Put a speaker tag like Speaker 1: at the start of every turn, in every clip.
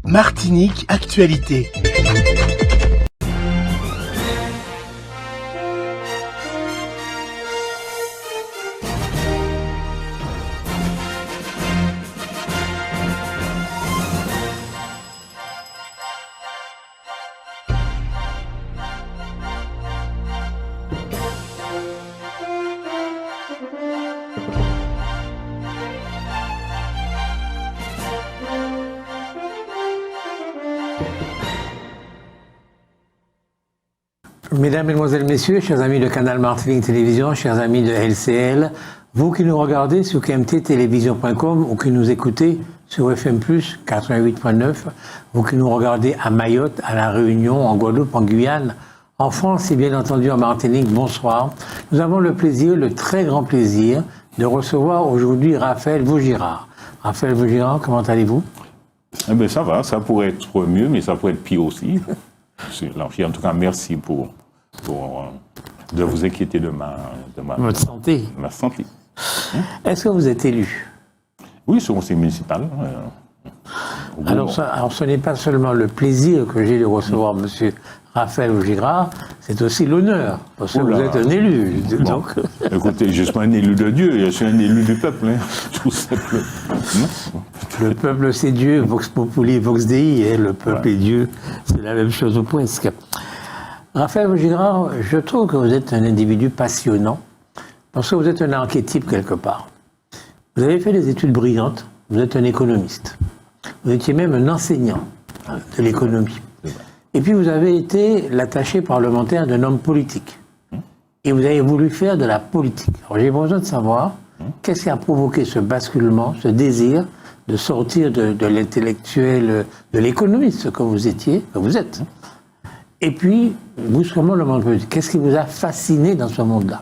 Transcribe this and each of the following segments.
Speaker 1: Martinique Actualité.
Speaker 2: Mesdames, Mesdemoiselles, Messieurs, chers amis de Canal Martinique Télévision, chers amis de LCL, vous qui nous regardez sur kmttelevision.com ou qui nous écoutez sur FM+, 88.9, vous qui nous regardez à Mayotte, à La Réunion, en Guadeloupe, en Guyane, en France et bien entendu en Martinique, bonsoir. Nous avons le plaisir, le très grand plaisir, de recevoir aujourd'hui Raphaël Vaugirard. Raphaël Vaugirard, comment allez-vous?
Speaker 3: Eh bien, ça va, ça pourrait être mieux, mais ça pourrait être pire aussi. En tout cas, merci de vous inquiéter de
Speaker 2: votre santé.
Speaker 3: Ma santé.
Speaker 2: Est-ce que vous êtes élu?
Speaker 3: Oui, sur le conseil municipal.
Speaker 2: Alors, ce n'est pas seulement le plaisir que j'ai de recevoir M. Raphaël Vaugirard, c'est aussi l'honneur, parce que vous êtes un élu.
Speaker 3: Bon. Donc... Écoutez, je ne suis pas un élu de Dieu, je suis un élu du peuple. Tout simplement.
Speaker 2: Le peuple, c'est Dieu, Vox Populi, Vox Dei, le peuple et Dieu, c'est la même chose ou presque. Raphaël Vaugirard, je trouve que vous êtes un individu passionnant, parce que vous êtes un archétype quelque part. Vous avez fait des études brillantes, vous êtes un économiste. Vous étiez même un enseignant de l'économie. Et puis vous avez été l'attaché parlementaire d'un homme politique. Et vous avez voulu faire de la politique. Alors j'ai besoin de savoir qu'est-ce qui a provoqué ce basculement, ce désir de sortir de l'intellectuel, de l'économiste que vous étiez, que vous êtes. Et puis, brusquement, le monde politique. Qu'est-ce qui vous a fasciné dans ce monde-là?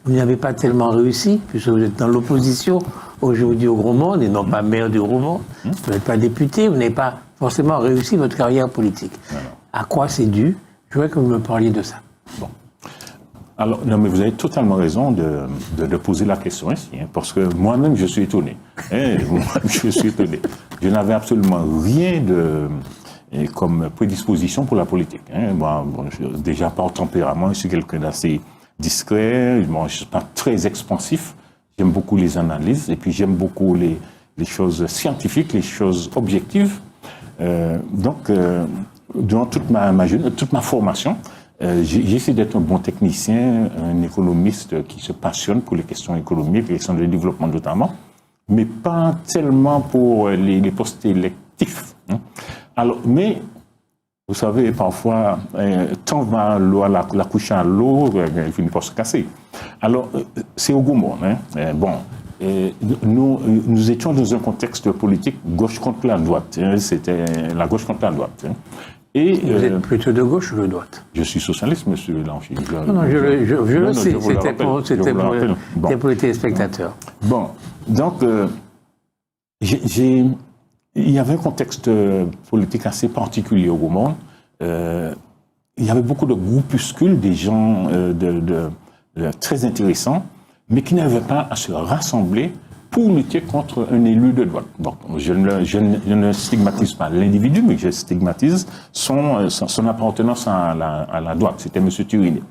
Speaker 2: Vous n'avez pas tellement réussi, puisque vous êtes dans l'opposition aujourd'hui au Gros Monde, et non pas maire du Gros Monde. Vous n'êtes pas député, vous n'avez pas forcément réussi votre carrière politique. À quoi c'est dû? Je voudrais que vous me parliez de ça.
Speaker 3: Bon. Alors, non, mais vous avez totalement raison de poser la question ici, parce que moi-même, je suis étonné. Je suis étonné. Je n'avais absolument rien comme prédisposition pour la politique. Moi, déjà par tempérament, je suis quelqu'un d'assez discret, je ne suis pas très expansif. J'aime beaucoup les analyses, et puis j'aime beaucoup les choses scientifiques, les choses objectives. Donc, durant toute ma formation, j'ai essayé d'être un bon technicien, un économiste qui se passionne pour les questions économiques, les questions de développement notamment, mais pas tellement pour les postes électifs. Alors, mais, vous savez, parfois, tant va l'eau, la couche à l'eau, elle finit par se casser. Alors, c'est au Gaumont. Nous étions dans un contexte politique gauche contre la droite. C'était la gauche contre la droite.
Speaker 2: Et vous êtes plutôt de gauche ou de droite?
Speaker 3: Je suis socialiste, monsieur Lanchi.
Speaker 2: Non, je le sais, c'était pour les téléspectateurs.
Speaker 3: Bon, donc, il y avait un contexte politique assez particulier au Gaumont. Il y avait beaucoup de groupuscules, des gens très intéressants, mais qui n'avaient pas à se rassembler pour lutter contre un élu de droite. Donc, je ne stigmatise pas l'individu, mais je stigmatise son appartenance à la droite. C'était M. Turinet.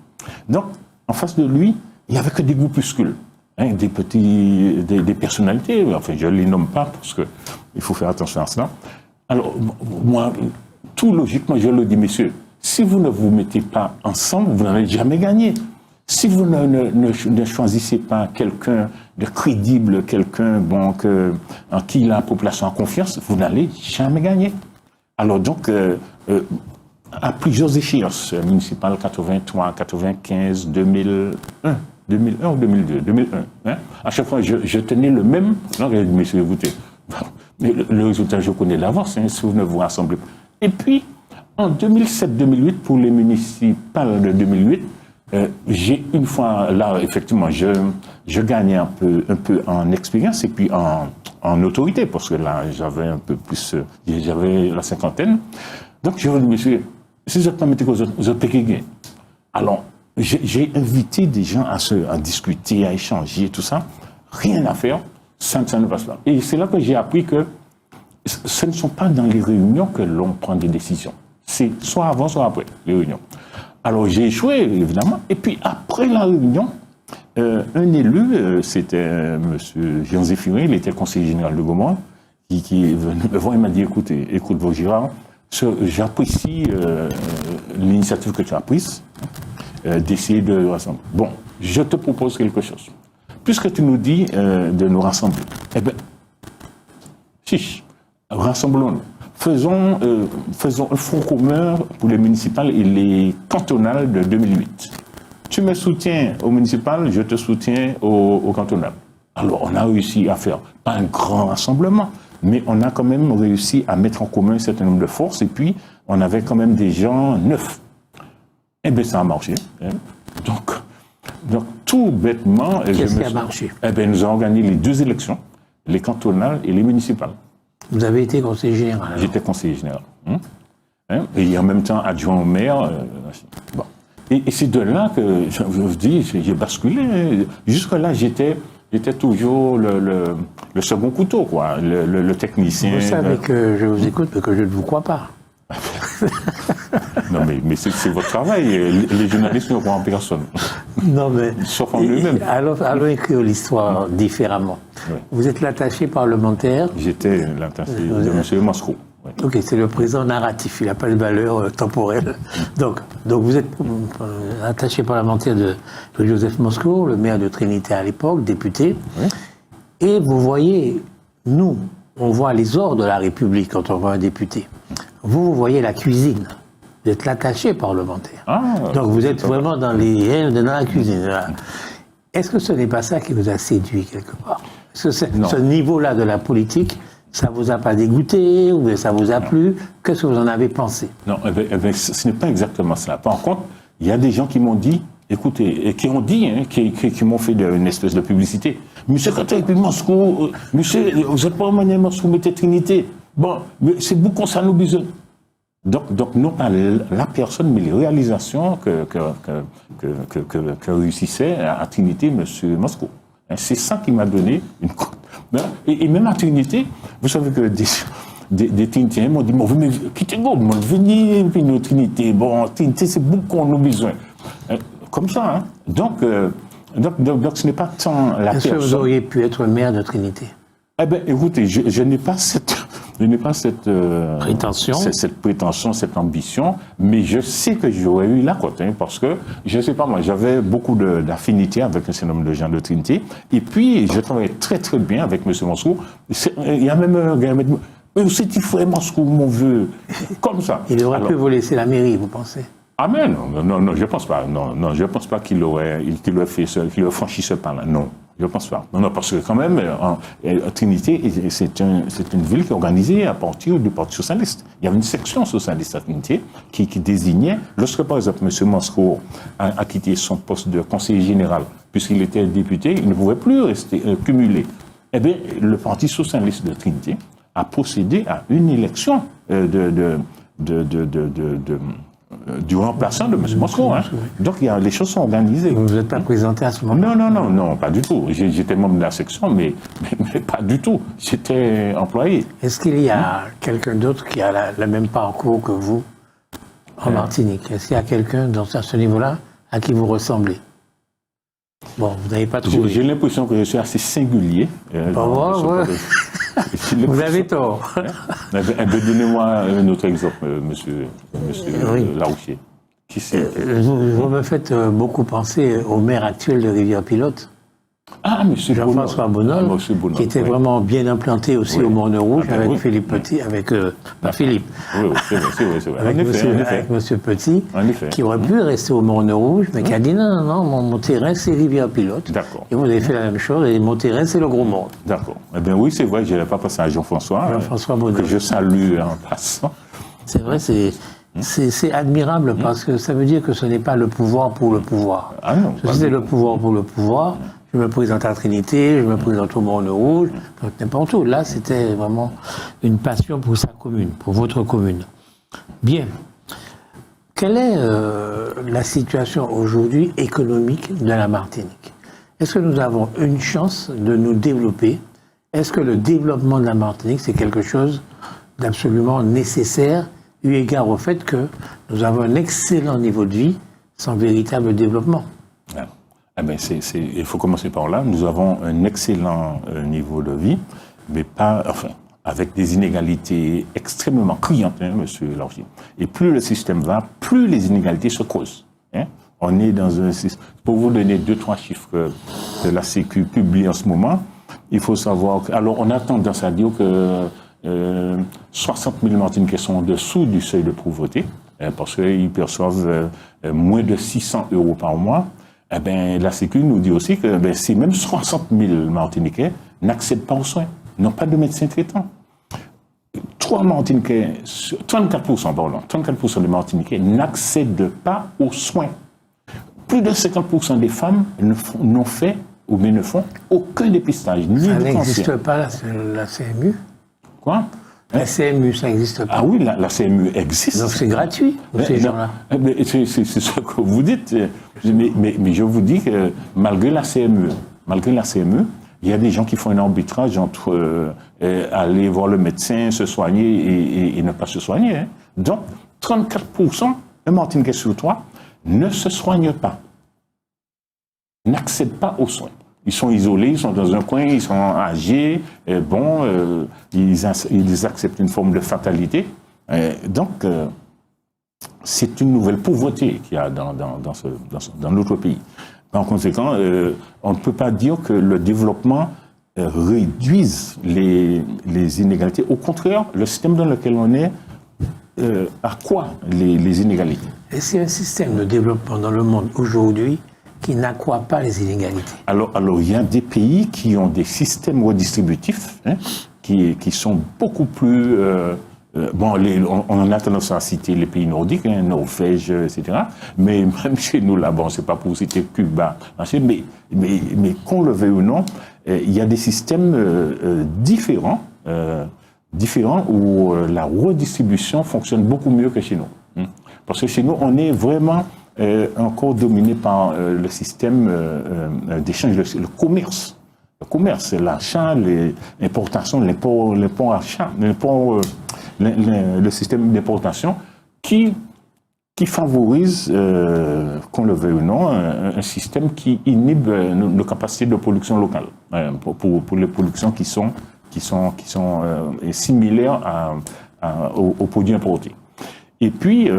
Speaker 3: Donc, en face de lui, il n'y avait que des groupuscules, des personnalités. Enfin, je ne les nomme pas parce qu'il faut faire attention à cela. Alors, moi, tout logiquement, je le dis, messieurs, si vous ne vous mettez pas ensemble, vous n'allez jamais gagner. Si vous ne choisissez pas quelqu'un de crédible, quelqu'un en qui la population a confiance, vous n'allez jamais gagner. Alors donc, à plusieurs échéances, municipales 83, 95, 2001 ou 2002, 2001, à chaque fois, je tenais le même... Non, messieurs, écoutez, mais le résultat, je connais d'avance, si vous ne vous rassemblez pas. Et puis, en 2007-2008, pour les municipales de 2008, j'ai une fois, là, effectivement, je gagnais un peu en expérience et puis en autorité, parce que là, j'avais un peu plus, j'avais la cinquantaine. Donc, je dis, monsieur, si vous n'êtes pas métier, vous êtes péqué. Alors, j'ai invité des gens à discuter, à échanger, tout ça. Rien à faire, ça ne passe pas. Et c'est là que j'ai appris que ce ne sont pas dans les réunions que l'on prend des décisions. C'est soit avant, soit après les réunions. Alors j'ai échoué, évidemment. Et puis après la réunion, un élu, c'était M. Jean Zéphirin, il était conseiller général de Gaumont, qui est venu me voir et m'a dit, écoute Vaugirard, j'apprécie l'initiative que tu as prise d'essayer de rassembler. Bon, je te propose quelque chose. Puisque tu nous dis de nous rassembler, eh bien, chiche, rassemblons-nous. Faisons un front commun pour les municipales et les cantonales de 2008. Tu me soutiens au municipal, je te soutiens au cantonal. Alors, on a réussi à faire, pas un grand rassemblement, mais on a quand même réussi à mettre en commun un certain nombre de forces, et puis on avait quand même des gens neufs. Eh bien, ça a marché. Hein. Donc, tout bêtement...
Speaker 2: Qu'est-ce qui a marché?
Speaker 3: Eh bien, nous avons gagné les 2 élections, les cantonales et les municipales.
Speaker 2: Vous avez été conseiller général?
Speaker 3: J'étais conseiller général. Et en même temps adjoint au maire. Bon. Et c'est de là que, je vous dis, j'ai basculé. Jusque-là, j'étais toujours le second couteau, quoi, le technicien.
Speaker 2: Vous savez que je vous écoute, mais que je ne vous crois pas.
Speaker 3: Non, mais c'est votre travail. Les journalistes ne croient en personne.
Speaker 2: Non, mais...
Speaker 3: Sauf en eux-mêmes.
Speaker 2: Allons écrire l'histoire différemment. Oui. Vous êtes l'attaché parlementaire.
Speaker 3: J'étais l'attaché de M. Moscou. Oui.
Speaker 2: Ok, c'est le présent narratif, il n'a pas de valeur temporelle. Donc vous êtes attaché parlementaire de Joseph Moscou, le maire de Trinité à l'époque, député. Oui. Et vous voyez, nous, on voit les ors de la République quand on voit un député. Vous voyez la cuisine. Vous êtes l'attaché parlementaire. Donc vous êtes vraiment dans la cuisine. Est-ce que ce n'est pas ça qui vous a séduit quelque part? Est-ce que ce niveau-là de la politique, ça ne vous a pas dégoûté ou ça vous a plu? Qu'est-ce que vous en avez pensé? Non,
Speaker 3: ce n'est pas exactement cela. Par contre, il y a des gens qui m'ont dit, écoutez, et qui ont dit, qui m'ont fait une espèce de publicité. Monsieur Katek, Moscou, monsieur, vous n'êtes pas au Mania Moscou, mettez Trinité. Bon, c'est beaucoup ça nous besoin. Donc, non pas la personne, mais les réalisations que réussissait à Trinité, M. Moscou. C'est ça qui m'a donné une... Et même à Trinité, vous savez que des Trinitiens m'ont dit, vous quittez vous, venez, venez Trinité. Bon, Trinité, c'est beaucoup qu'on a besoin. Comme ça, hein. Donc, ce n'est pas tant la personne...
Speaker 2: Est-ce que vous auriez pu être maire de Trinité?
Speaker 3: Eh bien, écoutez, je n'ai pas cette prétention, cette ambition, mais je sais que j'aurais eu la cote, parce que, je ne sais pas moi, j'avais beaucoup d'affinité avec un certain nombre de gens de Trinité, et puis je travaillais très très bien avec M. Moscou. Il y a même un gars qui m'a dit, mais c'est il faut Moscou, mon vieux, comme ça.
Speaker 2: Il aurait pu vous laisser la mairie, vous pensez?
Speaker 3: Ah mais non, je ne pense pas. Non, je ne pense pas qu'il aurait franchi ce pas-là. Non, je ne pense pas. Non, parce que quand même, Trinité, c'est une ville qui est organisée à partir du Parti socialiste. Il y avait une section socialiste à Trinité qui désignait, lorsque par exemple M. Moscou a quitté son poste de conseiller général, puisqu'il était député, il ne pouvait plus rester cumulé. Eh bien, le Parti socialiste de Trinité a procédé à une élection du remplaçant de M. Moscou. Hein. Donc, les choses sont organisées.
Speaker 2: Vous n'êtes pas présenté à ce moment-là?
Speaker 3: Non, pas du tout. J'étais membre de la section, mais pas du tout. J'étais employé.
Speaker 2: Est-ce qu'il y a quelqu'un d'autre qui a le même parcours que vous en Martinique? Est-ce qu'il y a quelqu'un à ce niveau-là à qui vous ressemblez? Bon, vous n'avez pas trouvé.
Speaker 3: J'ai l'impression que je suis assez singulier.
Speaker 2: Vous avez tort.
Speaker 3: Donnez-moi un autre exemple, monsieur Larouchier. Qui c'est?
Speaker 2: Vous me faites beaucoup penser au maire actuel de Rivière-Pilote.
Speaker 3: Ah, monsieur
Speaker 2: Jean-François Bonol, qui était vraiment bien implanté aussi au Morne-Rouge avec Philippe Petit, avec Philippe.
Speaker 3: C'est vrai.
Speaker 2: Avec monsieur Petit, qui aurait pu rester au Morne-Rouge, mais qui a dit non, mon terrain c'est Rivière-Pilote.
Speaker 3: D'accord.
Speaker 2: Et vous avez fait la même chose, et mon terrain c'est le Gros Monde.
Speaker 3: D'accord. Eh bien oui, c'est vrai, je n'avais pas passé à Jean-François
Speaker 2: Bonol,
Speaker 3: que je salue en passant.
Speaker 2: C'est vrai, c'est admirable parce que ça veut dire que ce n'est pas le pouvoir pour le pouvoir.
Speaker 3: Ah non.
Speaker 2: Si c'était le pouvoir pour le pouvoir, je me présente à Trinité, je me présente au Morne-Rouge, n'importe où. Là, c'était vraiment une passion pour sa commune, pour votre commune. Bien. Quelle est la situation aujourd'hui économique de la Martinique? Est-ce que nous avons une chance de nous développer est-ce que le développement de la Martinique, c'est quelque chose d'absolument nécessaire, eu égard au fait que nous avons un excellent niveau de vie sans véritable développement?
Speaker 3: Ah ben il faut commencer par là. Nous avons un excellent niveau de vie, mais pas, enfin, avec des inégalités extrêmement criantes, hein, monsieur Largy. Et plus le système va, plus les inégalités se creusent. Hein. On est dans un système. Pour vous donner 2-3 chiffres que la Sécu publie en ce moment, il faut savoir que, alors on a tendance à dire que 60 000 Martiniquais sont en dessous du seuil de pauvreté, parce qu'ils perçoivent moins de 600 € par mois. Eh ben, la Sécu nous dit aussi que si même 60 000 Martiniquais n'accèdent pas aux soins, n'ont pas de médecin traitant. 34% des Martiniquais n'accèdent pas aux soins. Plus de 50% des femmes n'ont fait ou bien ne font aucun dépistage.
Speaker 2: Ça n'existe pas, la CMU?
Speaker 3: Quoi?
Speaker 2: La CMU, ça n'existe pas.
Speaker 3: Ah oui, la CMU existe.
Speaker 2: Donc c'est gratuit, ces gens-là.
Speaker 3: C'est ce que vous dites. Mais je vous dis que malgré la CMU, il y a des gens qui font un arbitrage entre aller voir le médecin, se soigner et ne pas se soigner. Hein. Donc, 34%, un Martiniquais sur 3, ne se soignent pas, n'accèdent pas aux soins. Ils sont isolés, ils sont dans un coin, ils sont âgés, ils acceptent une forme de fatalité. Donc, c'est une nouvelle pauvreté qu'il y a dans notre pays. En conséquent, on ne peut pas dire que le développement réduise les inégalités. Au contraire, le système dans lequel on est accroît les inégalités.
Speaker 2: Et c'est un système de développement dans le monde aujourd'hui qui n'accroît pas les inégalités.
Speaker 3: Alors, il y a des pays qui ont des systèmes redistributifs qui sont beaucoup plus... on en a tendance à citer les pays nordiques, Norvège, etc. Mais même chez nous, là, c'est pas pour citer Cuba, mais qu'on le veuille ou non, il y a des systèmes différents où la redistribution fonctionne beaucoup mieux que chez nous. Parce que chez nous, on est vraiment encore dominé par le système d'échange, le commerce. Le commerce, c'est l'achat, l'importation, l'import-achat, le système d'importation qui favorise, qu'on le veuille ou non, un système qui inhibe nos capacités de production locale pour les productions qui sont similaires aux produits importés. Et puis,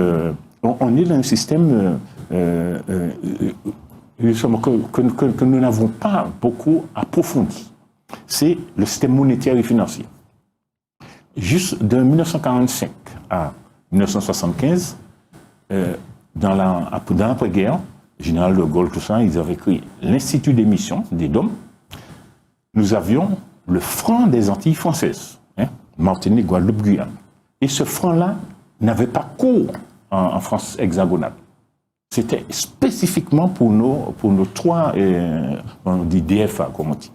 Speaker 3: on est dans un système que nous n'avons pas beaucoup approfondi. C'est le système monétaire et financier. Juste de 1945 à 1975, dans l'après-guerre, général de Gaulle, tout ça, ils avaient créé l'Institut d'émission des DOM. Nous avions le franc des Antilles françaises, Martinique, Guadeloupe, Guyane. Et ce franc-là n'avait pas cours en France hexagonale. C'était spécifiquement pour nos 3, on dit DFA, comme on dit.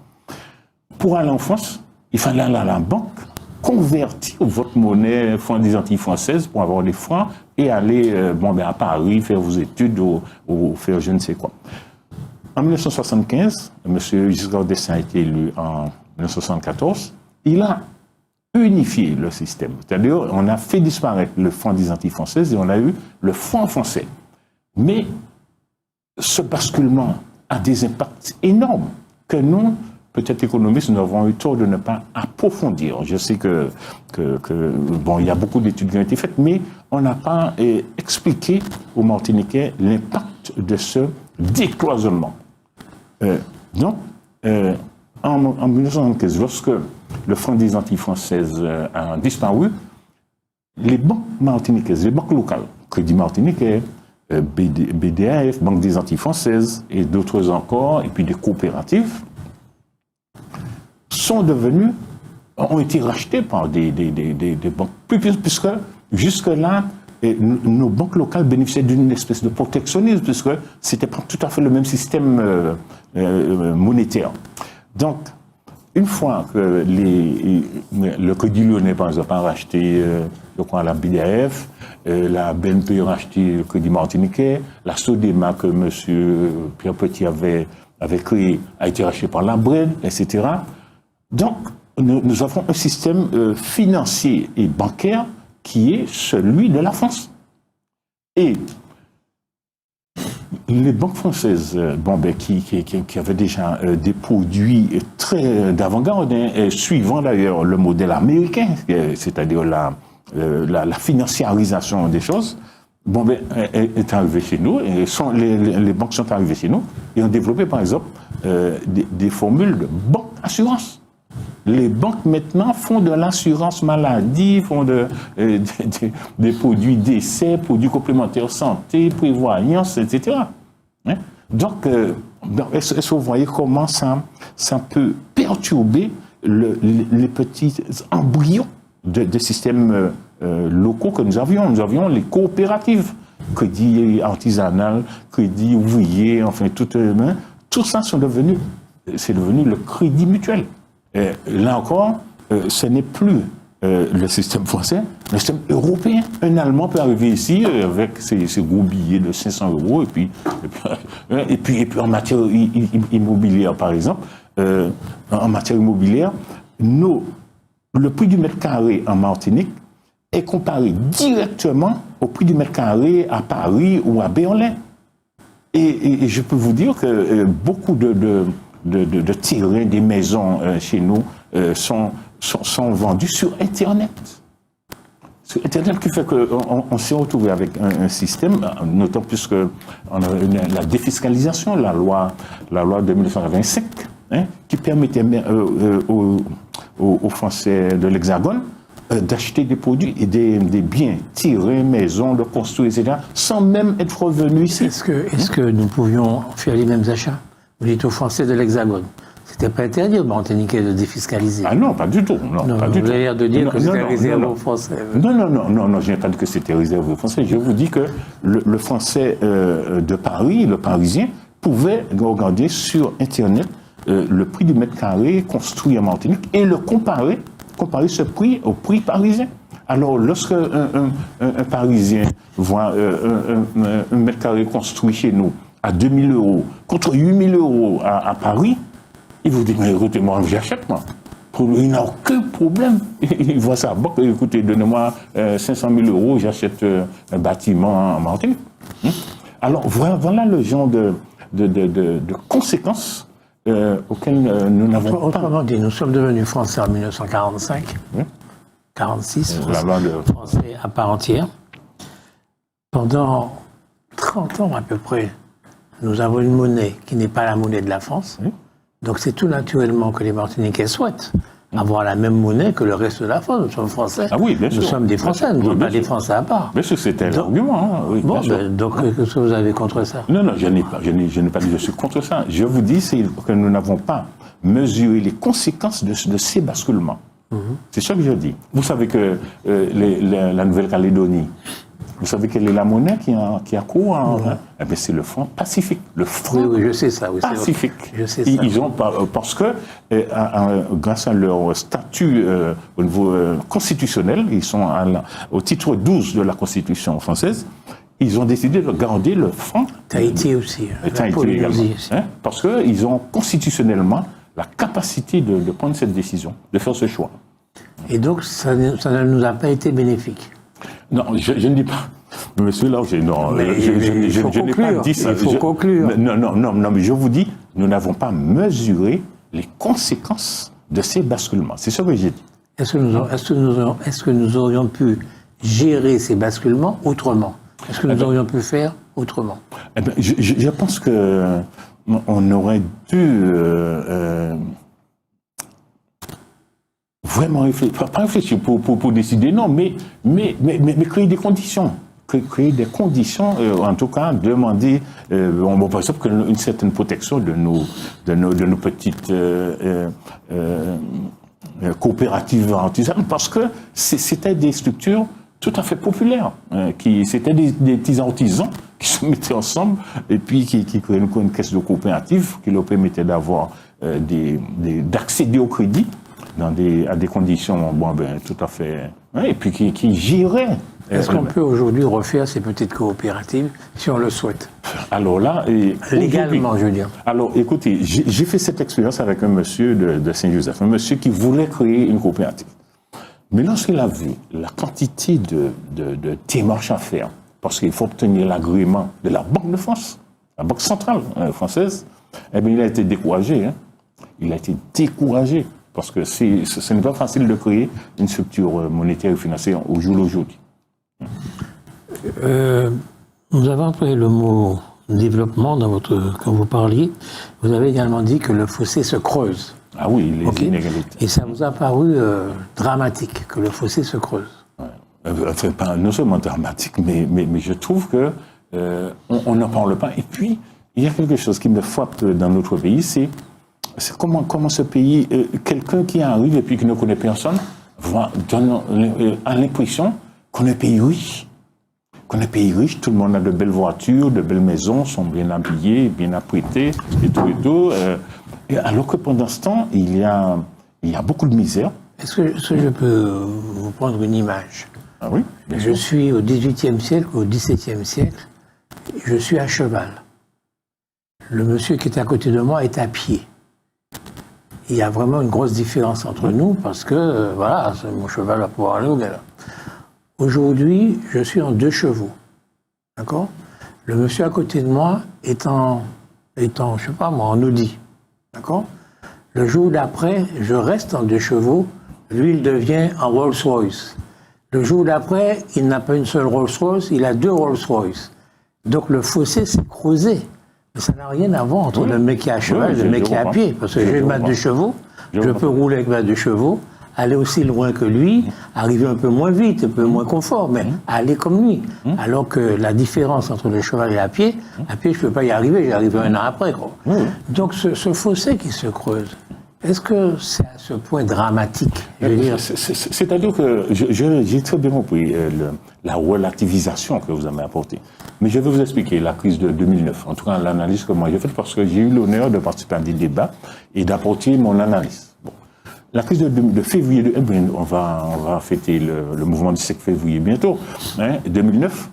Speaker 3: Pour aller en France, il fallait aller à la banque, convertir votre monnaie franc des Antilles françaises pour avoir des francs et aller à Paris faire vos études ou faire je ne sais quoi. En 1975, M. Giscard d'Estaing a été élu en 1974. Il a unifié le système. C'est-à-dire, on a fait disparaître le franc des Antilles françaises et on a eu le franc français. Mais ce basculement a des impacts énormes que nous, peut-être économistes, nous avons eu tort de ne pas approfondir. Je sais il y a beaucoup d'études qui ont été faites, mais on n'a pas expliqué aux Martiniquais l'impact de ce décloisonnement. En 1975, lorsque le franc des Antilles françaises a disparu, les banques martiniquaises, les banques locales, Crédit Martiniquais, BDAF, Banque des Antilles françaises et d'autres encore, et puis des coopératives, ont été rachetées par des banques plus puissantes, puisque jusque-là, nos banques locales bénéficiaient d'une espèce de protectionnisme, puisque ce n'était pas tout à fait le même système monétaire. Donc, une fois que le Crédit Lyonnais, par exemple, a racheté, la BDAF, la BNP a racheté le Crédit Martiniquais, la Sodema que M. Pierre Petit avait créé a été rachetée par la BRED, etc. Donc, nous avons un système financier et bancaire qui est celui de la France. Et les banques françaises, qui avaient déjà des produits très d'avant-garde, suivant d'ailleurs le modèle américain, c'est-à-dire la financiarisation des choses, est arrivée chez nous, et les banques sont arrivées chez nous et ont développé par exemple des formules de banque assurance. Les banques maintenant font de l'assurance maladie, font des produits d'essai, produits complémentaires santé, prévoyance, etc. Hein? Donc, est-ce que vous voyez comment ça peut perturber les petits embryons de systèmes locaux que nous avions? Nous avions les coopératives, crédit artisanal, crédit ouvrier, enfin, tout ça c'est devenu le crédit mutuel. Et là encore, ce n'est plus le système français, le système européen. Un Allemand peut arriver ici avec ses gros billets de 500 €, et puis en matière immobilière, par exemple, en matière immobilière, le prix du mètre carré en Martinique est comparé directement au prix du mètre carré à Paris ou à Berlin. Et je peux vous dire que beaucoup de terrains, des maisons chez nous sont vendus sur Internet. Sur Internet, qui fait qu'on s'est retrouvé avec un système, notamment puisque on a la défiscalisation, la loi de 1985, qui permettait aux Français de l'Hexagone d'acheter des produits et des biens, tirés, maisons, de construire, etc., sans même être revenus ici.
Speaker 2: Est-ce que nous pouvions faire les mêmes achats? Vous dites aux Français de l'Hexagone. C'était pas interdit aux Martiniquais de défiscaliser.
Speaker 3: Ah non, pas du tout. Non, pas du tout.
Speaker 2: Vous avez l'air de dire que c'était réservé aux Français.
Speaker 3: Non, je n'ai pas dit que c'était réservé aux Français. Je vous dis que le Français de Paris, le Parisien, pouvait regarder sur Internet le prix du mètre carré construit en Martinique et le comparer ce prix au prix parisien. Alors, lorsque un Parisien voit un mètre carré construit chez nous à 2 000 € contre 8 000 € à Paris, il vous dit, mais écoutez, moi, j'achète, moi. Il n'a aucun problème. Il voit ça. Bon, écoutez, donnez-moi 500 000 €, j'achète un bâtiment en Martinique. Alors, voilà le genre de conséquences auxquelles nous n'avons pas.
Speaker 2: Autrement dit, nous sommes devenus français en 1945, 46, français à part entière. Pendant 30 ans à peu près, nous avons une monnaie qui n'est pas la monnaie de la France. Donc c'est tout naturellement que les Martiniquais souhaitent avoir la même monnaie que le reste de la France. Nous sommes Français.
Speaker 3: Ah oui, bien sûr.
Speaker 2: Nous sommes des Français, nous ne sommes pas des Français à part.
Speaker 3: Bien sûr, c'était l'argument. Oui,
Speaker 2: bon, donc qu'est-ce que vous avez contre ça?
Speaker 3: Non, je n'ai pas dit que je suis contre ça. Je vous dis que nous n'avons pas mesuré les conséquences de ces basculements. C'est ça que je dis. Vous savez que la Nouvelle-Calédonie, vous savez quelle est la monnaie qui a cours eh bien, c'est le franc pacifique. Le franc
Speaker 2: oui, je sais ça. Oui,
Speaker 3: pacifique.
Speaker 2: Je sais ça.
Speaker 3: Ils ont, parce que, grâce à leur statut au niveau constitutionnel, ils sont au titre 12 de la Constitution française, ils ont décidé de garder le franc.
Speaker 2: Tahiti aussi.
Speaker 3: Tahiti également. Parce qu'ils ont constitutionnellement la capacité de prendre cette décision, de faire ce choix.
Speaker 2: Et donc, ça ne nous a pas été bénéfique.
Speaker 3: Non, je ne dis pas. Monsieur Langer, non, je n'ai pas dit ça.
Speaker 2: Il faut conclure.
Speaker 3: Non, mais je vous dis, nous n'avons pas mesuré les conséquences de ces basculements. C'est ça que j'ai dit.
Speaker 2: Est-ce que nous aurions pu gérer ces basculements autrement? Est-ce que nous aurions pu faire autrement?
Speaker 3: Eh bien, je pense que on aurait dû vraiment réfléchir, pas réfléchir pour décider, non, mais créer des conditions. Créer des conditions, en tout cas, demander, par exemple, une certaine protection de nos petites coopératives artisanes, parce que c'était des structures tout à fait populaires, c'était des petits artisans qui se mettaient ensemble et puis qui créaient une caisse de coopérative qui leur permettait d'avoir d'accéder au crédit à des conditions tout à fait, et puis qui géraient.
Speaker 2: Est-ce qu'on peut aujourd'hui refaire ces petites coopératives si on le souhaite?
Speaker 3: Alors là...
Speaker 2: Légalement, je veux dire.
Speaker 3: Alors, écoutez, j'ai fait cette expérience avec un monsieur de Saint-Joseph, un monsieur qui voulait créer une coopérative. Mais lorsqu'il a vu la quantité de démarches à faire, parce qu'il faut obtenir l'agrément de la Banque de France, la Banque centrale française, eh bien, il a été découragé. Hein. Il a été découragé, parce que ce n'est pas facile de créer une structure monétaire et financière au jour d'aujourd'hui.
Speaker 2: Nous avons employé le mot développement quand vous parliez. Vous avez également dit que le fossé se creuse.
Speaker 3: Ah oui, les inégalités.
Speaker 2: Et ça vous a paru dramatique que le fossé se creuse.
Speaker 3: Ouais. Enfin, pas non seulement dramatique, mais je trouve que on n'en parle pas. Et puis, il y a quelque chose qui me frappe dans notre pays, c'est comment ce pays, quelqu'un qui arrive et puis qui ne connaît personne, a l'impression qu'on est un pays riche. Qu'on est un pays riche, tout le monde a de belles voitures, de belles maisons, sont bien habillés, bien apprêtés, et tout. Alors que pendant ce temps, il y a beaucoup de misère.
Speaker 2: Est-ce que je peux vous prendre une image?
Speaker 3: Ah oui, bien sûr.
Speaker 2: Je suis au XVIIIe siècle, au XVIIe siècle, je suis à cheval. Le monsieur qui est à côté de moi est à pied. Il y a vraiment une grosse différence entre nous parce que, voilà, mon cheval va pouvoir aller au galop. Aujourd'hui, je suis en 2 chevaux. D'accord? Le monsieur à côté de moi est en je sais pas moi, en Audi. D'accord? Le jour d'après, je reste en 2 chevaux. Lui, il devient en Rolls-Royce. Le jour d'après, il n'a pas une seule Rolls-Royce, il a 2 Rolls-Royce. Donc le fossé s'est creusé. Mais ça n'a rien à voir entre le mec qui est à cheval et le mec qui est à pied. Parce que j'ai ma 2 chevaux, je peux rouler avec ma 2 chevaux, aller aussi loin que lui, arriver un peu moins vite, un peu moins confort, mais aller comme lui. Alors que la différence entre le cheval et à pied, je ne peux pas y arriver, j'y arrive 1 an après. Quoi. Donc ce fossé qui se creuse, est-ce que c'est à ce point dramatique?
Speaker 3: C'est-à-dire que j'ai très bien compris la relativisation que vous avez apportée. Mais je vais vous expliquer la crise de 2009, en tout cas l'analyse que moi j'ai faite, parce que j'ai eu l'honneur de participer à des débats et d'apporter mon analyse. Bon. La crise de février, on va fêter le mouvement du 5 février bientôt, 2009.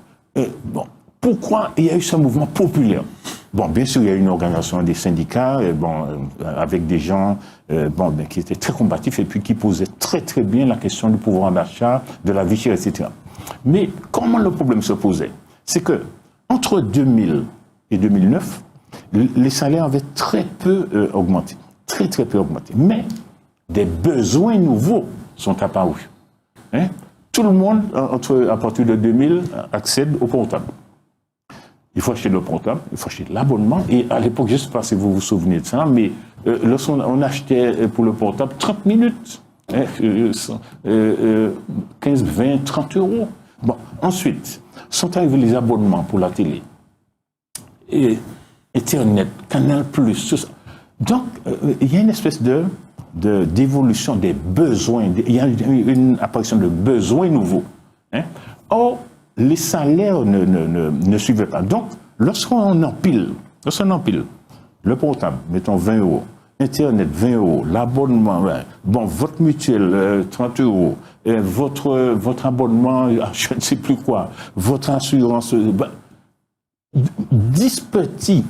Speaker 3: Bon, pourquoi il y a eu ce mouvement populaire? Bon, bien sûr, il y a eu une organisation des syndicats, avec des gens qui étaient très combatifs et puis qui posaient très très bien la question du pouvoir d'achat, de la vie chère, etc. Mais comment le problème se posait? C'est que entre 2000 et 2009, les salaires avaient très peu augmenté, très très peu augmenté. Mais des besoins nouveaux sont apparus. Tout le monde, à partir de 2000, accède au portable. Il faut acheter le portable, il faut acheter l'abonnement. Et à l'époque, je ne sais pas si vous vous souvenez de ça, mais lorsqu'on achetait pour le portable 30 minutes, 15, 20, 30 euros. Bon, ensuite, sont arrivés les abonnements pour la télé. Et Internet, Canal+, tout ça. Donc, il y a une espèce d'évolution des besoins. Il y a une apparition de besoins nouveaux. Or, les salaires ne suivaient pas. Donc, lorsqu'on empile le portable, mettons 20 euros, Internet 20 euros, l'abonnement, votre mutuelle 30 euros, votre abonnement, je ne sais plus quoi, votre assurance, 10 petits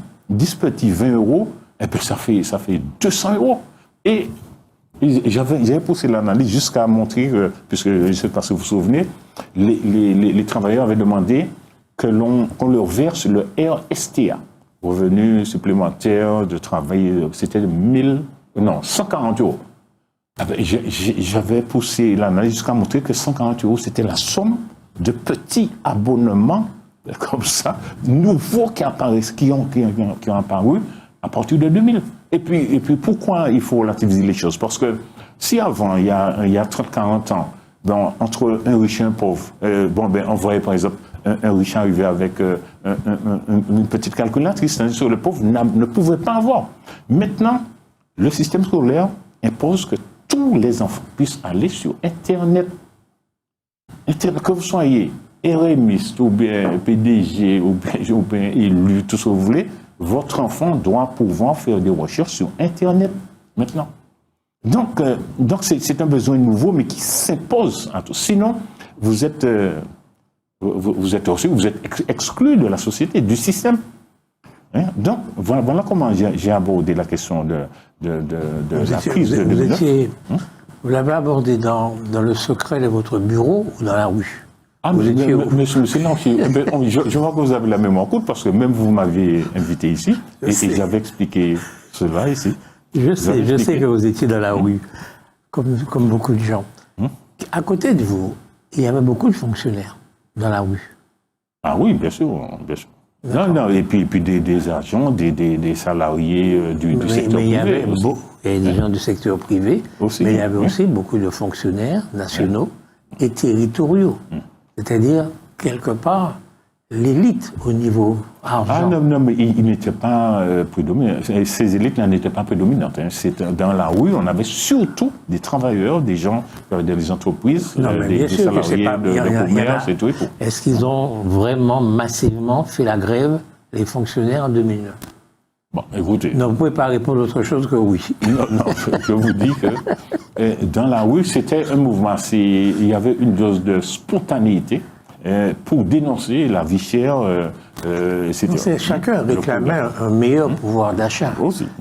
Speaker 3: 20 euros, et puis ça fait 200 euros. Et j'avais poussé l'analyse jusqu'à montrer, puisque je ne sais pas si vous vous souvenez, les travailleurs avaient demandé qu'on leur verse le RSTA, revenu supplémentaire de travail, c'était 140 euros. J'avais poussé l'analyse jusqu'à montrer que 140 euros, c'était la somme de petits abonnements, comme ça, nouveaux qui ont apparu à partir de 2000. Et puis, pourquoi il faut relativiser les choses? Parce que si avant, il y a 30-40 ans, entre un riche et un pauvre, on voyait par exemple un riche arriver avec une petite calculatrice, tandis que le pauvre ne pouvait pas avoir. Maintenant, le système scolaire impose que tous les enfants puissent aller sur Internet. Que vous soyez RMiste ou bien PDG ou bien élu, tout ce que vous voulez, votre enfant doit pouvoir faire des recherches sur Internet maintenant. Donc c'est un besoin nouveau, mais qui s'impose à tous. Sinon, vous êtes exclu de la société, du système. Hein? Donc, voilà comment j'ai abordé la question de la prise de 2009.
Speaker 2: Vous l'avez abordé dans le secret de votre bureau ou dans la rue?
Speaker 3: Ah, monsieur Silence, je vois que vous avez la mémoire courte parce que même vous m'aviez invité ici et j'avais expliqué cela ici.
Speaker 2: Je sais que vous étiez dans la rue, comme beaucoup de gens. À côté de vous, il y avait beaucoup de fonctionnaires dans la rue.
Speaker 3: Ah oui, bien sûr, bien sûr. Non, et puis des agents, des salariés du secteur privé.
Speaker 2: Il y avait des gens du secteur privé,
Speaker 3: aussi,
Speaker 2: mais il y avait aussi beaucoup de fonctionnaires nationaux et territoriaux. C'est-à-dire, quelque part, l'élite au niveau argent.
Speaker 3: Ah non, mais il n'était pas prédominant. Ces élites-là n'étaient pas prédominantes. Hein. Dans la rue, on avait surtout des travailleurs, des gens qui avaient des entreprises, des salariés de commerce et tout.
Speaker 2: Est-ce qu'ils ont vraiment massivement fait la grève, les fonctionnaires, en 2009?
Speaker 3: Bon, écoutez.
Speaker 2: Non, vous ne pouvez pas répondre autre chose que oui.
Speaker 3: Non, je vous dis que dans la rue, c'était un mouvement. Il y avait une dose de spontanéité pour dénoncer la vie chère, etc.
Speaker 2: Chacun réclamait un meilleur pouvoir d'achat.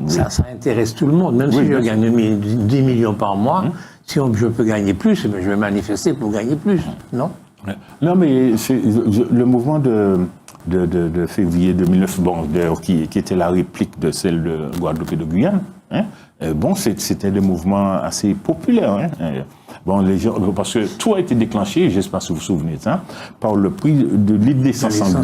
Speaker 2: Ça intéresse tout le monde. Même si je gagne 10 millions par mois, si je peux gagner plus, je vais manifester pour gagner plus, non?
Speaker 3: Non, mais le mouvement de février 2009, qui était la réplique de celle de Guadeloupe et de Guyane, c'était des mouvements assez populaires. Les gens, parce que tout a été déclenché, je ne sais pas si vous vous souvenez de ça, par le prix de litre d'essence en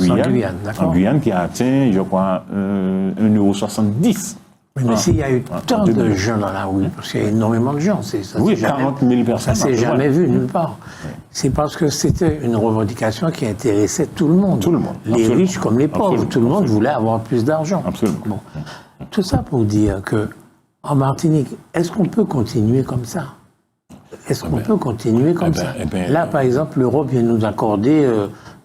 Speaker 3: Guyane, qui a atteint, je crois, 1,70 €.
Speaker 2: Mais s'il y a eu tant de gens dans la rue, parce qu'il y a énormément de gens,
Speaker 3: 40 000 personnes.
Speaker 2: Ça ne s'est jamais vu nulle part. C'est parce que c'était une revendication qui intéressait tout le monde.
Speaker 3: Tout le monde.
Speaker 2: Les riches comme les pauvres. Tout le monde voulait avoir plus d'argent.
Speaker 3: Absolument.
Speaker 2: Bon. Tout ça pour dire que, en Martinique, est-ce qu'on peut continuer comme ça? Est-ce qu'on peut continuer comme ça? Là, par exemple, l'Europe vient nous accorder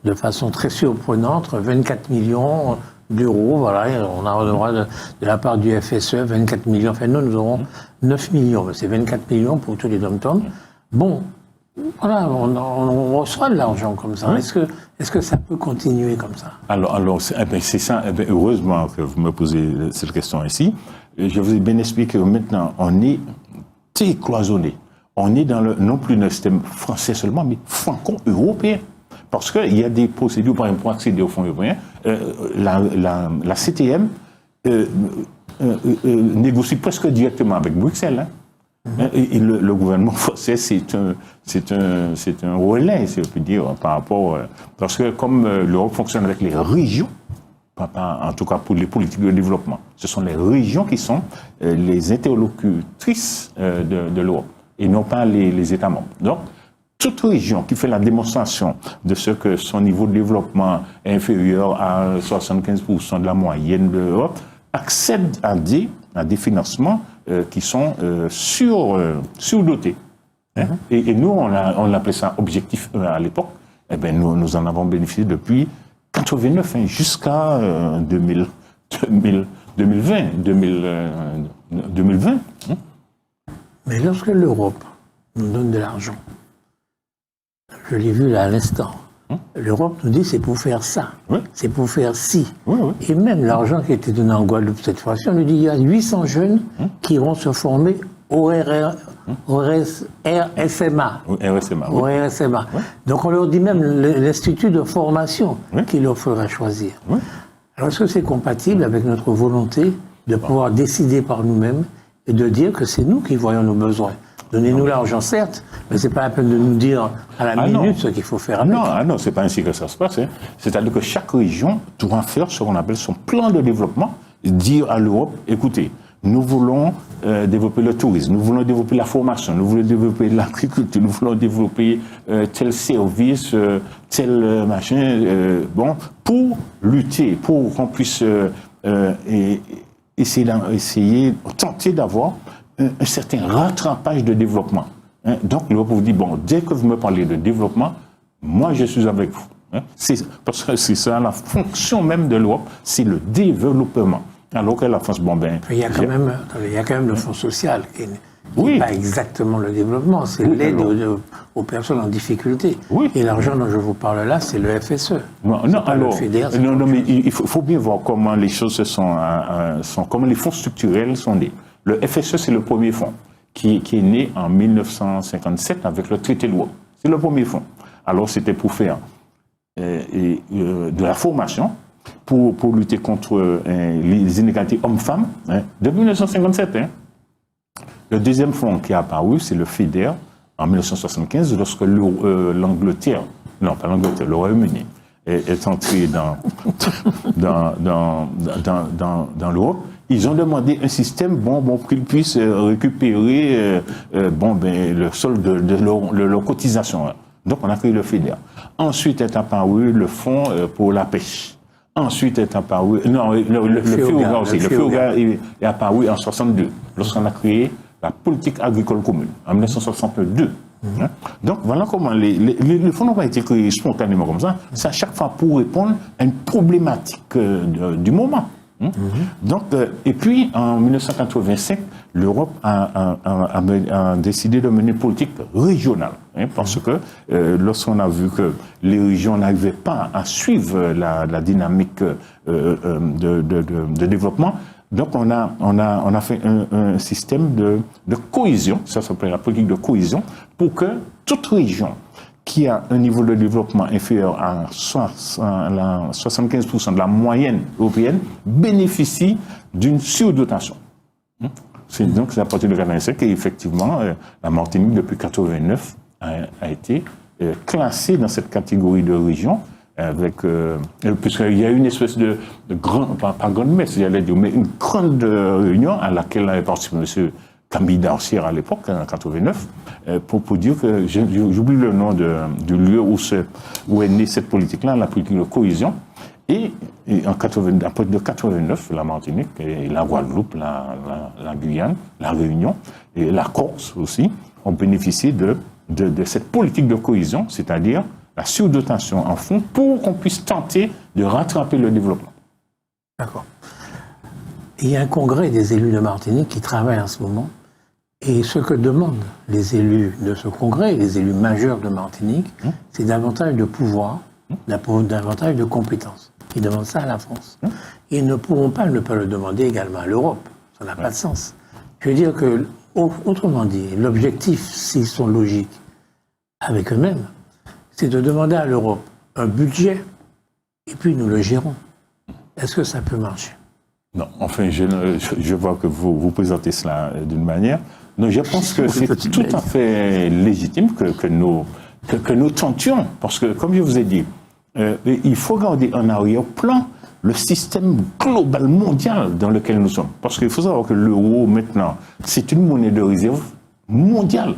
Speaker 2: de façon très surprenante 24 millions d'euros. Voilà, on a le droit de la part du FSE, 24 millions. Enfin, nous aurons 9 millions. C'est 24 millions pour tous les dom-toms. Bon, voilà, on reçoit de l'argent comme ça. Est-ce que ça peut continuer comme ça?
Speaker 3: Alors c'est ça. Heureusement que vous me posez cette question ici. Je vous ai bien expliqué que maintenant, on est décloisonné. On est dans non plus dans le système français seulement, mais franco-européen. Parce qu'il y a des procédures, par exemple, pour accéder aux fonds européens. La CTM négocie presque directement avec Bruxelles. Et le gouvernement français, c'est un relais, si on peut dire, par rapport... parce que comme l'Europe fonctionne avec les régions, en tout cas pour les politiques de développement, ce sont les régions qui sont les interlocutrices de l'Europe, et non pas les États membres. Donc, toute région qui fait la démonstration de ce que son niveau de développement est inférieur à 75% de la moyenne de l'Europe accède à des financements qui sont surdotés. Et nous, on appelait ça objectif 1 à l'époque. Eh bien, nous en avons bénéficié depuis 89 jusqu'à 2020.
Speaker 2: Mais lorsque l'Europe nous donne de l'argent, je l'ai vu là à l'instant, l'Europe nous dit c'est pour faire ça, c'est pour faire ci. Et même l'argent qui a été donné en Guadeloupe cette fois-ci, on nous dit il y a 800 jeunes qui vont se former au RSMA. Donc on leur dit même l'institut de formation qui leur fera choisir. Alors est-ce que c'est compatible avec notre volonté de pouvoir décider par nous-mêmes et de dire que c'est nous qui voyons nos besoins? Donnez-nous l'argent, certes, mais ce n'est pas la peine de nous dire à la minute ce qu'il faut faire avec.
Speaker 3: Non, ce n'est pas ainsi que ça se passe. C'est-à-dire que chaque région doit faire ce qu'on appelle son plan de développement, dire à l'Europe, écoutez, nous voulons développer le tourisme, nous voulons développer la formation, nous voulons développer l'agriculture, nous voulons développer tel service, tel machin, pour lutter, pour qu'on puisse tenter d'avoir un certain rattrapage de développement. Donc, l'Europe vous dit, dès que vous me parlez de développement, moi, je suis avec vous. Parce que c'est ça, la fonction même de l'Europe, c'est le développement. Alors que la France,
Speaker 2: il y a quand même le Fonds social
Speaker 3: Oui.
Speaker 2: Pas exactement le développement, c'est l'aide aux personnes en difficulté.
Speaker 3: Oui.
Speaker 2: Et l'argent dont je vous parle là, c'est le FSE.
Speaker 3: Non, alors, mais il faut bien voir comment les choses comment les fonds structurels sont nés. Le FSE, c'est le premier fonds qui est né en 1957 avec le traité de Rome. C'est le premier fonds. Alors, c'était pour faire de la formation, pour lutter contre les inégalités hommes-femmes, depuis 1957. Le deuxième fonds qui est apparu, c'est le FEDER, en 1975, lorsque l'Angleterre, non pas l'Angleterre, le Royaume-Uni est entré dans l'Europe. Ils ont demandé un système pour qu'ils puissent récupérer le solde de leur cotisation. Donc on a créé le FEDER. Ensuite est apparu le fonds pour la pêche. Ensuite est apparu le FEOGA aussi. Le FEOGA est apparu en 62, lorsqu'on a créé la politique agricole commune, en 1962. Donc voilà comment les fonds n'ont pas été créés spontanément comme ça. C'est à chaque fois pour répondre à une problématique du moment. Donc, et puis en 1985, l'Europe a décidé de mener une politique régionale, parce que lorsqu'on a vu que les régions n'arrivaient pas à suivre la dynamique de développement, donc on a fait un système de cohésion, ça s'appelle la politique de cohésion, pour que toute région qui a un niveau de développement inférieur à 75% de la moyenne européenne bénéficie d'une surdotation. Donc c'est à partir de 1985 qu'effectivement la Martinique depuis 1989 a été classée dans cette catégorie de région, puisqu'il y a une espèce de grande, pas grande messe, j'allais dire, mais une grande réunion à laquelle avait participé M. Camille Darcière à l'époque, en 1989, pour dire que, j'oublie le nom du lieu où est née cette politique-là, la politique de cohésion. Et à partir de 1989, la Martinique, et la Guadeloupe, la Guyane, la Réunion, et la Corse aussi, ont bénéficié de cette politique de cohésion, c'est-à-dire la surdotation en fonds pour qu'on puisse tenter de rattraper le développement.
Speaker 2: D'accord. Il y a un congrès des élus de Martinique qui travaille en ce moment. Et ce que demandent les élus de ce congrès, les élus majeurs de Martinique, c'est davantage de pouvoir, davantage de compétences. Ils demandent ça à la France. Ils ne pourront pas ne pas le demander également à l'Europe. Ça n'a pas de sens. Je veux dire que, autrement dit, l'objectif, s'ils sont logiques avec eux-mêmes, c'est de demander à l'Europe un budget et puis nous le gérons. Est-ce que ça peut marcher?
Speaker 3: Non, enfin, je vois que vous présentez cela d'une manière. Non, je pense que c'est tout à fait légitime que nous tentions, parce que, comme je vous ai dit, il faut garder en arrière-plan le système global mondial dans lequel nous sommes. Parce qu'il faut savoir que l'euro, maintenant, c'est une monnaie de réserve mondiale.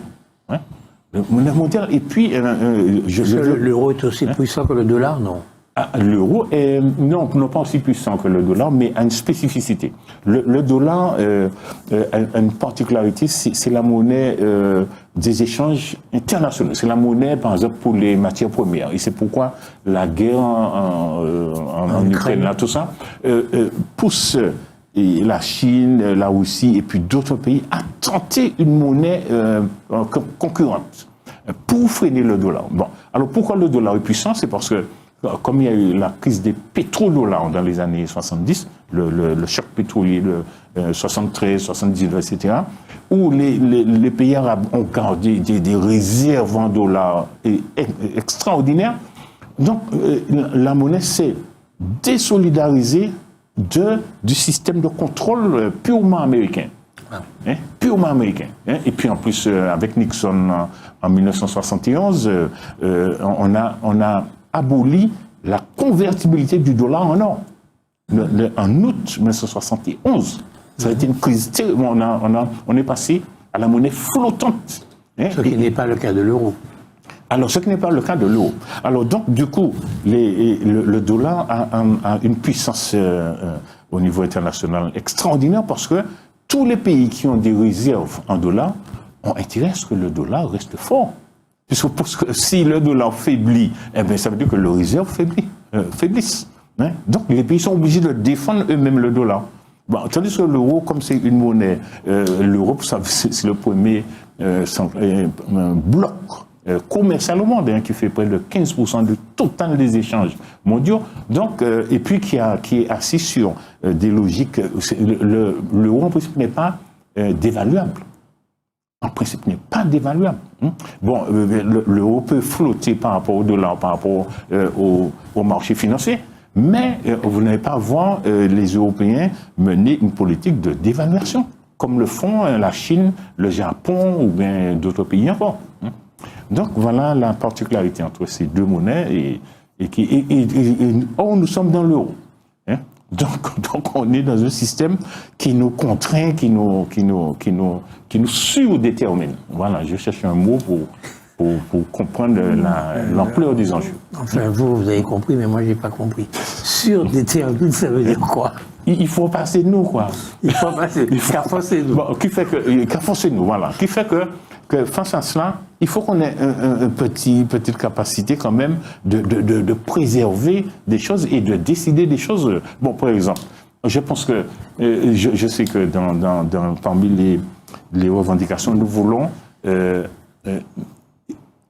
Speaker 3: Monnaie mondiale, et puis...
Speaker 2: l'euro est aussi puissant que le dollar, non?
Speaker 3: L'euro est non pas aussi puissant que le dollar, mais a une spécificité. Le dollar a une particularité, c'est la monnaie des échanges internationaux. C'est la monnaie, par exemple, pour les matières premières. Et c'est pourquoi la guerre en Ukraine, là, tout ça, pousse la Chine, la Russie et puis d'autres pays à tenter une monnaie concurrente pour freiner le dollar. Bon, alors pourquoi le dollar est puissant? C'est parce que comme il y a eu la crise des pétrodollars dans les années 70, le choc pétrolier de 73, 78, etc., où les pays arabes ont gardé des réserves en dollars extraordinaires. Donc, la monnaie s'est désolidarisée du système de contrôle purement américain. Purement américain. Et puis en plus, avec Nixon en 1971, on a aboli la convertibilité du dollar en or. En août 1971, ça a été une crise terrible. On est passé à la monnaie flottante.
Speaker 2: Ce qui n'est pas le cas de l'euro.
Speaker 3: Alors, ce qui n'est pas le cas de l'euro. Alors, donc, du coup, le dollar a une puissance au niveau international extraordinaire parce que tous les pays qui ont des réserves en dollars ont intérêt à ce que le dollar reste fort. Parce que si le dollar faiblit, eh bien, ça veut dire que les réserves faiblissent. Donc, les pays sont obligés de défendre eux-mêmes le dollar. Bon, tandis que l'euro, comme c'est une monnaie, l'euro, c'est le premier bloc commercial au monde, hein, qui fait près de 15% du total des échanges mondiaux. Donc, et puis qui est assis sur des logiques. L'euro, en principe, n'est pas dévaluable. En principe, n'est pas dévaluable. Bon, l'euro peut flotter par rapport au dollar, par rapport au marché financier. Mais vous n'allez pas voir les Européens mener une politique de dévaluation, comme le font la Chine, le Japon ou bien d'autres pays encore. Donc voilà la particularité entre ces deux monnaies or nous sommes dans l'euro. Donc on est dans un système qui nous contraint, qui nous surdétermine. Voilà, je cherche un mot pour comprendre l'ampleur des enjeux.
Speaker 2: Enfin, vous avez compris, mais moi, je n'ai pas compris. Surdétermine, ça veut dire quoi?
Speaker 3: Il faut passer de nous, quoi.
Speaker 2: Il faut passer, qu'afforcez-nous.
Speaker 3: Bon, qu'afforcez-nous, voilà. Qui fait que face à cela, il faut qu'on ait une petite capacité quand même de préserver des choses et de décider des choses. Bon, par exemple, je pense que, je sais que parmi les revendications, nous voulons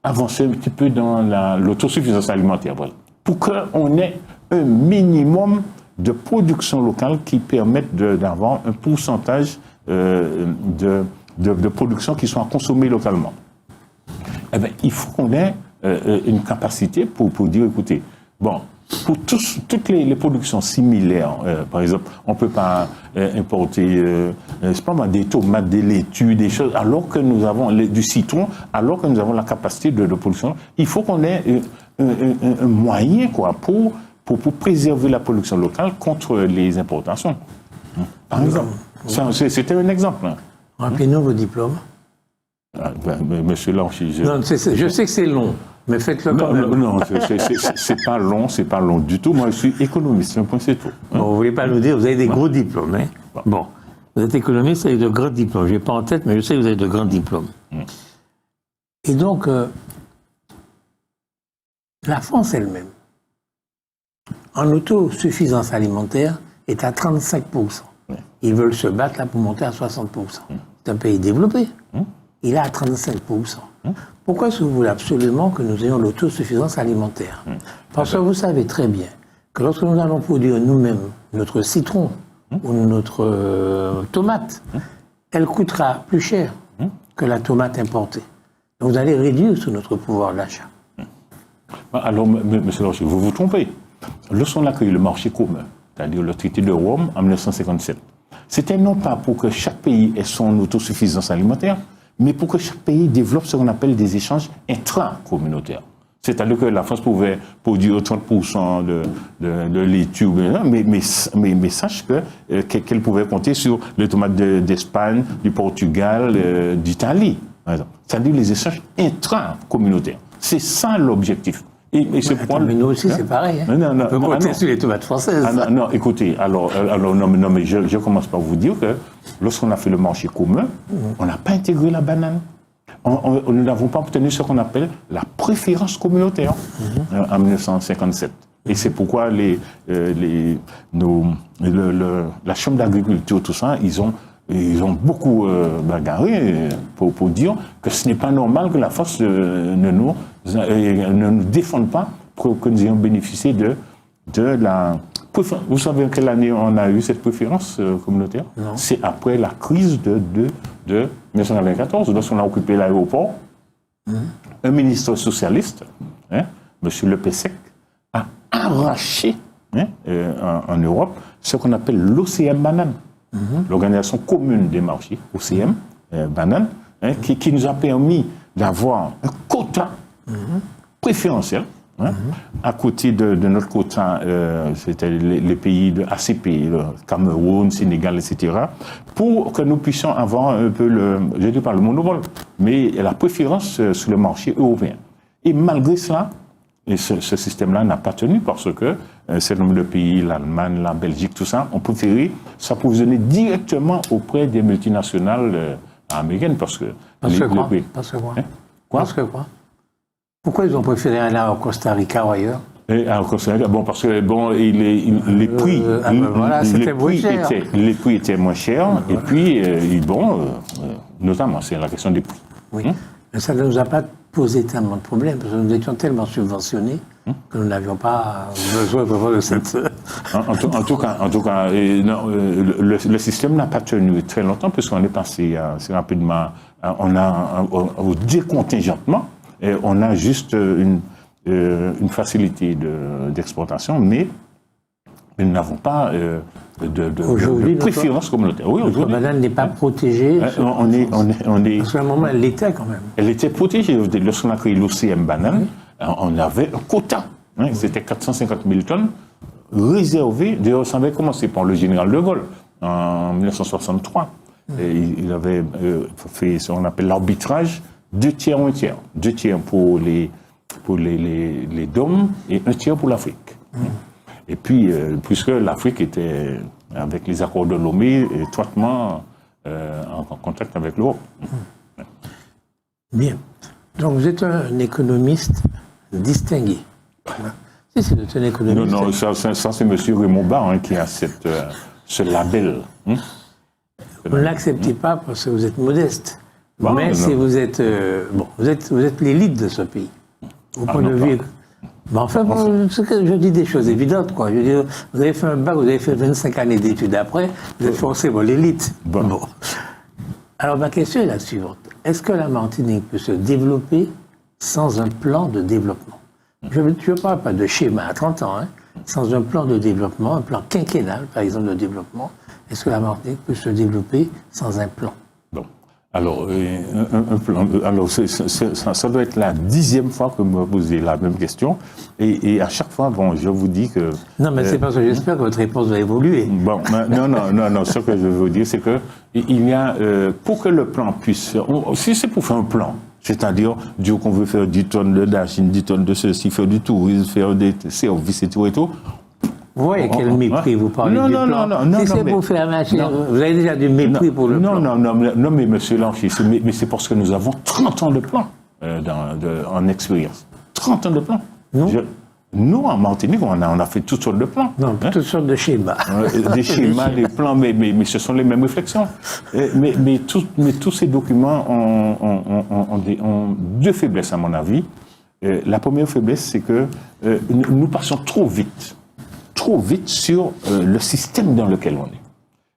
Speaker 3: avancer un petit peu dans l'autosuffisance alimentaire, voilà, pour qu'on ait un minimum de production locale qui permette d'avoir un pourcentage de production qui soit consommée localement. Eh bien, il faut qu'on ait une capacité pour dire, écoutez, bon, pour toutes les productions similaires, par exemple, on ne peut pas importer des tomates, des laitues, des choses, alors que nous avons du citron, alors que nous avons la capacité de production. Il faut qu'on ait un moyen, quoi, pour préserver la production locale contre les importations. Par exemple. C'était un exemple.
Speaker 2: Rappelez-nous vos diplômes.
Speaker 3: Monsieur Lanchi,
Speaker 2: je sais que c'est long, mais faites-le quand même.
Speaker 3: Non, c'est pas long du tout. Moi, je suis économiste, c'est tout.
Speaker 2: Bon, vous ne voulez pas nous dire, vous avez des gros diplômes, hein? Bon, vous êtes économiste avec de grands diplômes. Je n'ai pas en tête, mais je sais que vous avez de grands diplômes. Et donc, la France elle-même, en autosuffisance alimentaire, est à 35%. Ils veulent se battre là pour monter à 60%. C'est un pays développé. Il est à 35%. Pourquoi est-ce que vous voulez absolument que nous ayons l'autosuffisance alimentaire? Parce que vous savez très bien que lorsque nous allons produire nous-mêmes notre citron ou notre tomate, elle coûtera plus cher que la tomate importée. Donc vous allez réduire sur notre pouvoir d'achat.
Speaker 3: Alors, monsieur Lanchi, vous vous trompez. Lorsqu'on a créé le marché commun, c'est-à-dire le traité de Rome en 1957, c'était non pas pour que chaque pays ait son autosuffisance alimentaire, mais pour que chaque pays développe ce qu'on appelle des échanges intra-communautaires. C'est-à-dire que la France pouvait produire 30% de laitue, mais sache qu'elle pouvait compter sur les tomates d'Espagne, du Portugal, d'Italie, par exemple. C'est-à-dire les échanges intra-communautaires. C'est ça l'objectif.
Speaker 2: Mais nous aussi, c'est pareil. Hein. On peut compter sur les tomates françaises.
Speaker 3: Non, écoutez, non, mais je commence par vous dire que lorsqu'on a fait le marché commun, on n'a pas intégré la banane. Nous n'avons pas obtenu ce qu'on appelle la préférence communautaire en 1957. Et c'est pourquoi la Chambre d'agriculture, tout ça, ils ont beaucoup bagarré pour dire que ce n'est pas normal que la force ne nous défende pas pour que nous ayons bénéficié de la préférence. Vous savez en quelle année on a eu cette préférence communautaire? C'est après la crise de 1994, lorsqu'on a occupé l'aéroport. Un ministre socialiste, M. Le Pessec, a arraché en Europe ce qu'on appelle l'OCM Banane. L'Organisation commune des marchés, OCM, banane, qui nous a permis d'avoir un quota préférentiel, à côté de notre quota, c'était les pays de ACP, le Cameroun, Sénégal, etc., pour que nous puissions avoir un peu je ne dis pas le monopole, mais la préférence sur le marché européen. Et malgré cela, ce système-là n'a pas tenu parce que un certain nombre de pays, l'Allemagne, la Belgique, tout ça, ont préféré s'approvisionner directement auprès des multinationales américaines parce que...
Speaker 2: Parce que quoi? Pourquoi ils ont préféré aller au Costa Rica ou ailleurs?
Speaker 3: Et alors, bon, parce que bon, les prix,
Speaker 2: voilà, c'était moins cher.
Speaker 3: Les prix étaient moins chers, et puis, notamment, c'est la question des prix.
Speaker 2: Oui, mais ça ne nous a pas posé tellement de problèmes, parce que nous étions tellement subventionnés que nous n'avions pas besoin de cette...
Speaker 3: En tout cas, le système n'a pas tenu très longtemps, puisqu'on est passé assez rapidement, au décontingentement, et on a juste une facilité d'exportation, mais nous n'avons pas de préférence communautaire. Oui,
Speaker 2: notre banane n'est pas protégée.
Speaker 3: On est.
Speaker 2: Parce qu'à un moment, elle l'était quand même.
Speaker 3: Elle était protégée. Lorsqu'on a créé l'OCM banane, on avait un quota. C'était 450 000 tonnes réservées. D'ailleurs, ça avait commencé par le général de Gaulle en 1963. Et il avait fait ce qu'on appelle l'arbitrage 2 tiers, 1 tiers. 2 tiers pour les DOM et 1 tiers pour l'Afrique. Et puis, puisque l'Afrique était, avec les accords de Lomé, étroitement en contact avec l'Europe.
Speaker 2: Bien. Donc, vous êtes un économiste distingué. Si c'est un économiste...
Speaker 3: Non, ça c'est M. Raymond Barre qui a ce label.
Speaker 2: Vous ne l'acceptez pas parce que vous êtes modeste. Bon, mais si vous êtes... vous êtes l'élite de ce pays. Au point de vue... Mais enfin, je dis des choses évidentes, quoi. Je veux dire, vous avez fait un bac, vous avez fait 25 années d'études après, vous êtes forcément l'élite. Bon. Alors, ma question est la suivante. Est-ce que la Martinique peut se développer sans un plan de développement? Je ne parle pas de schéma à 30 ans, sans un plan de développement, un plan quinquennal, par exemple, de développement. Est-ce que la Martinique peut se développer sans un plan?
Speaker 3: Alors, un plan. Alors, ça doit être la 10e fois que vous me posez la même question. Et à chaque fois, bon, je vous dis que...
Speaker 2: Non, mais c'est parce que j'espère que votre réponse va évoluer.
Speaker 3: Bon, non. Ce que je veux dire, c'est que il y a, pour que le plan puisse... Si c'est pour faire un plan, c'est-à-dire, dire qu'on veut faire 10 tonnes de dachine, 10 tonnes de ceci, faire du tourisme, faire des services et tout,
Speaker 2: vous voyez quel mépris vous parlez du plan.
Speaker 3: Non,
Speaker 2: si c'est pour faire la machine, vous avez déjà du mépris pour le plan.
Speaker 3: Non, mais monsieur Lanchi, mais c'est parce que nous avons 30 ans de plan en expérience. 30 ans de plan. Nous, en Martinique, on a fait toutes sortes de plans.
Speaker 2: Non, toutes sortes de schémas.
Speaker 3: Des schémas, des plans, mais ce sont les mêmes réflexions. Mais tous ces documents ont 2 faiblesses, à mon avis. La première faiblesse, c'est que nous passons trop vite sur le système dans lequel on est.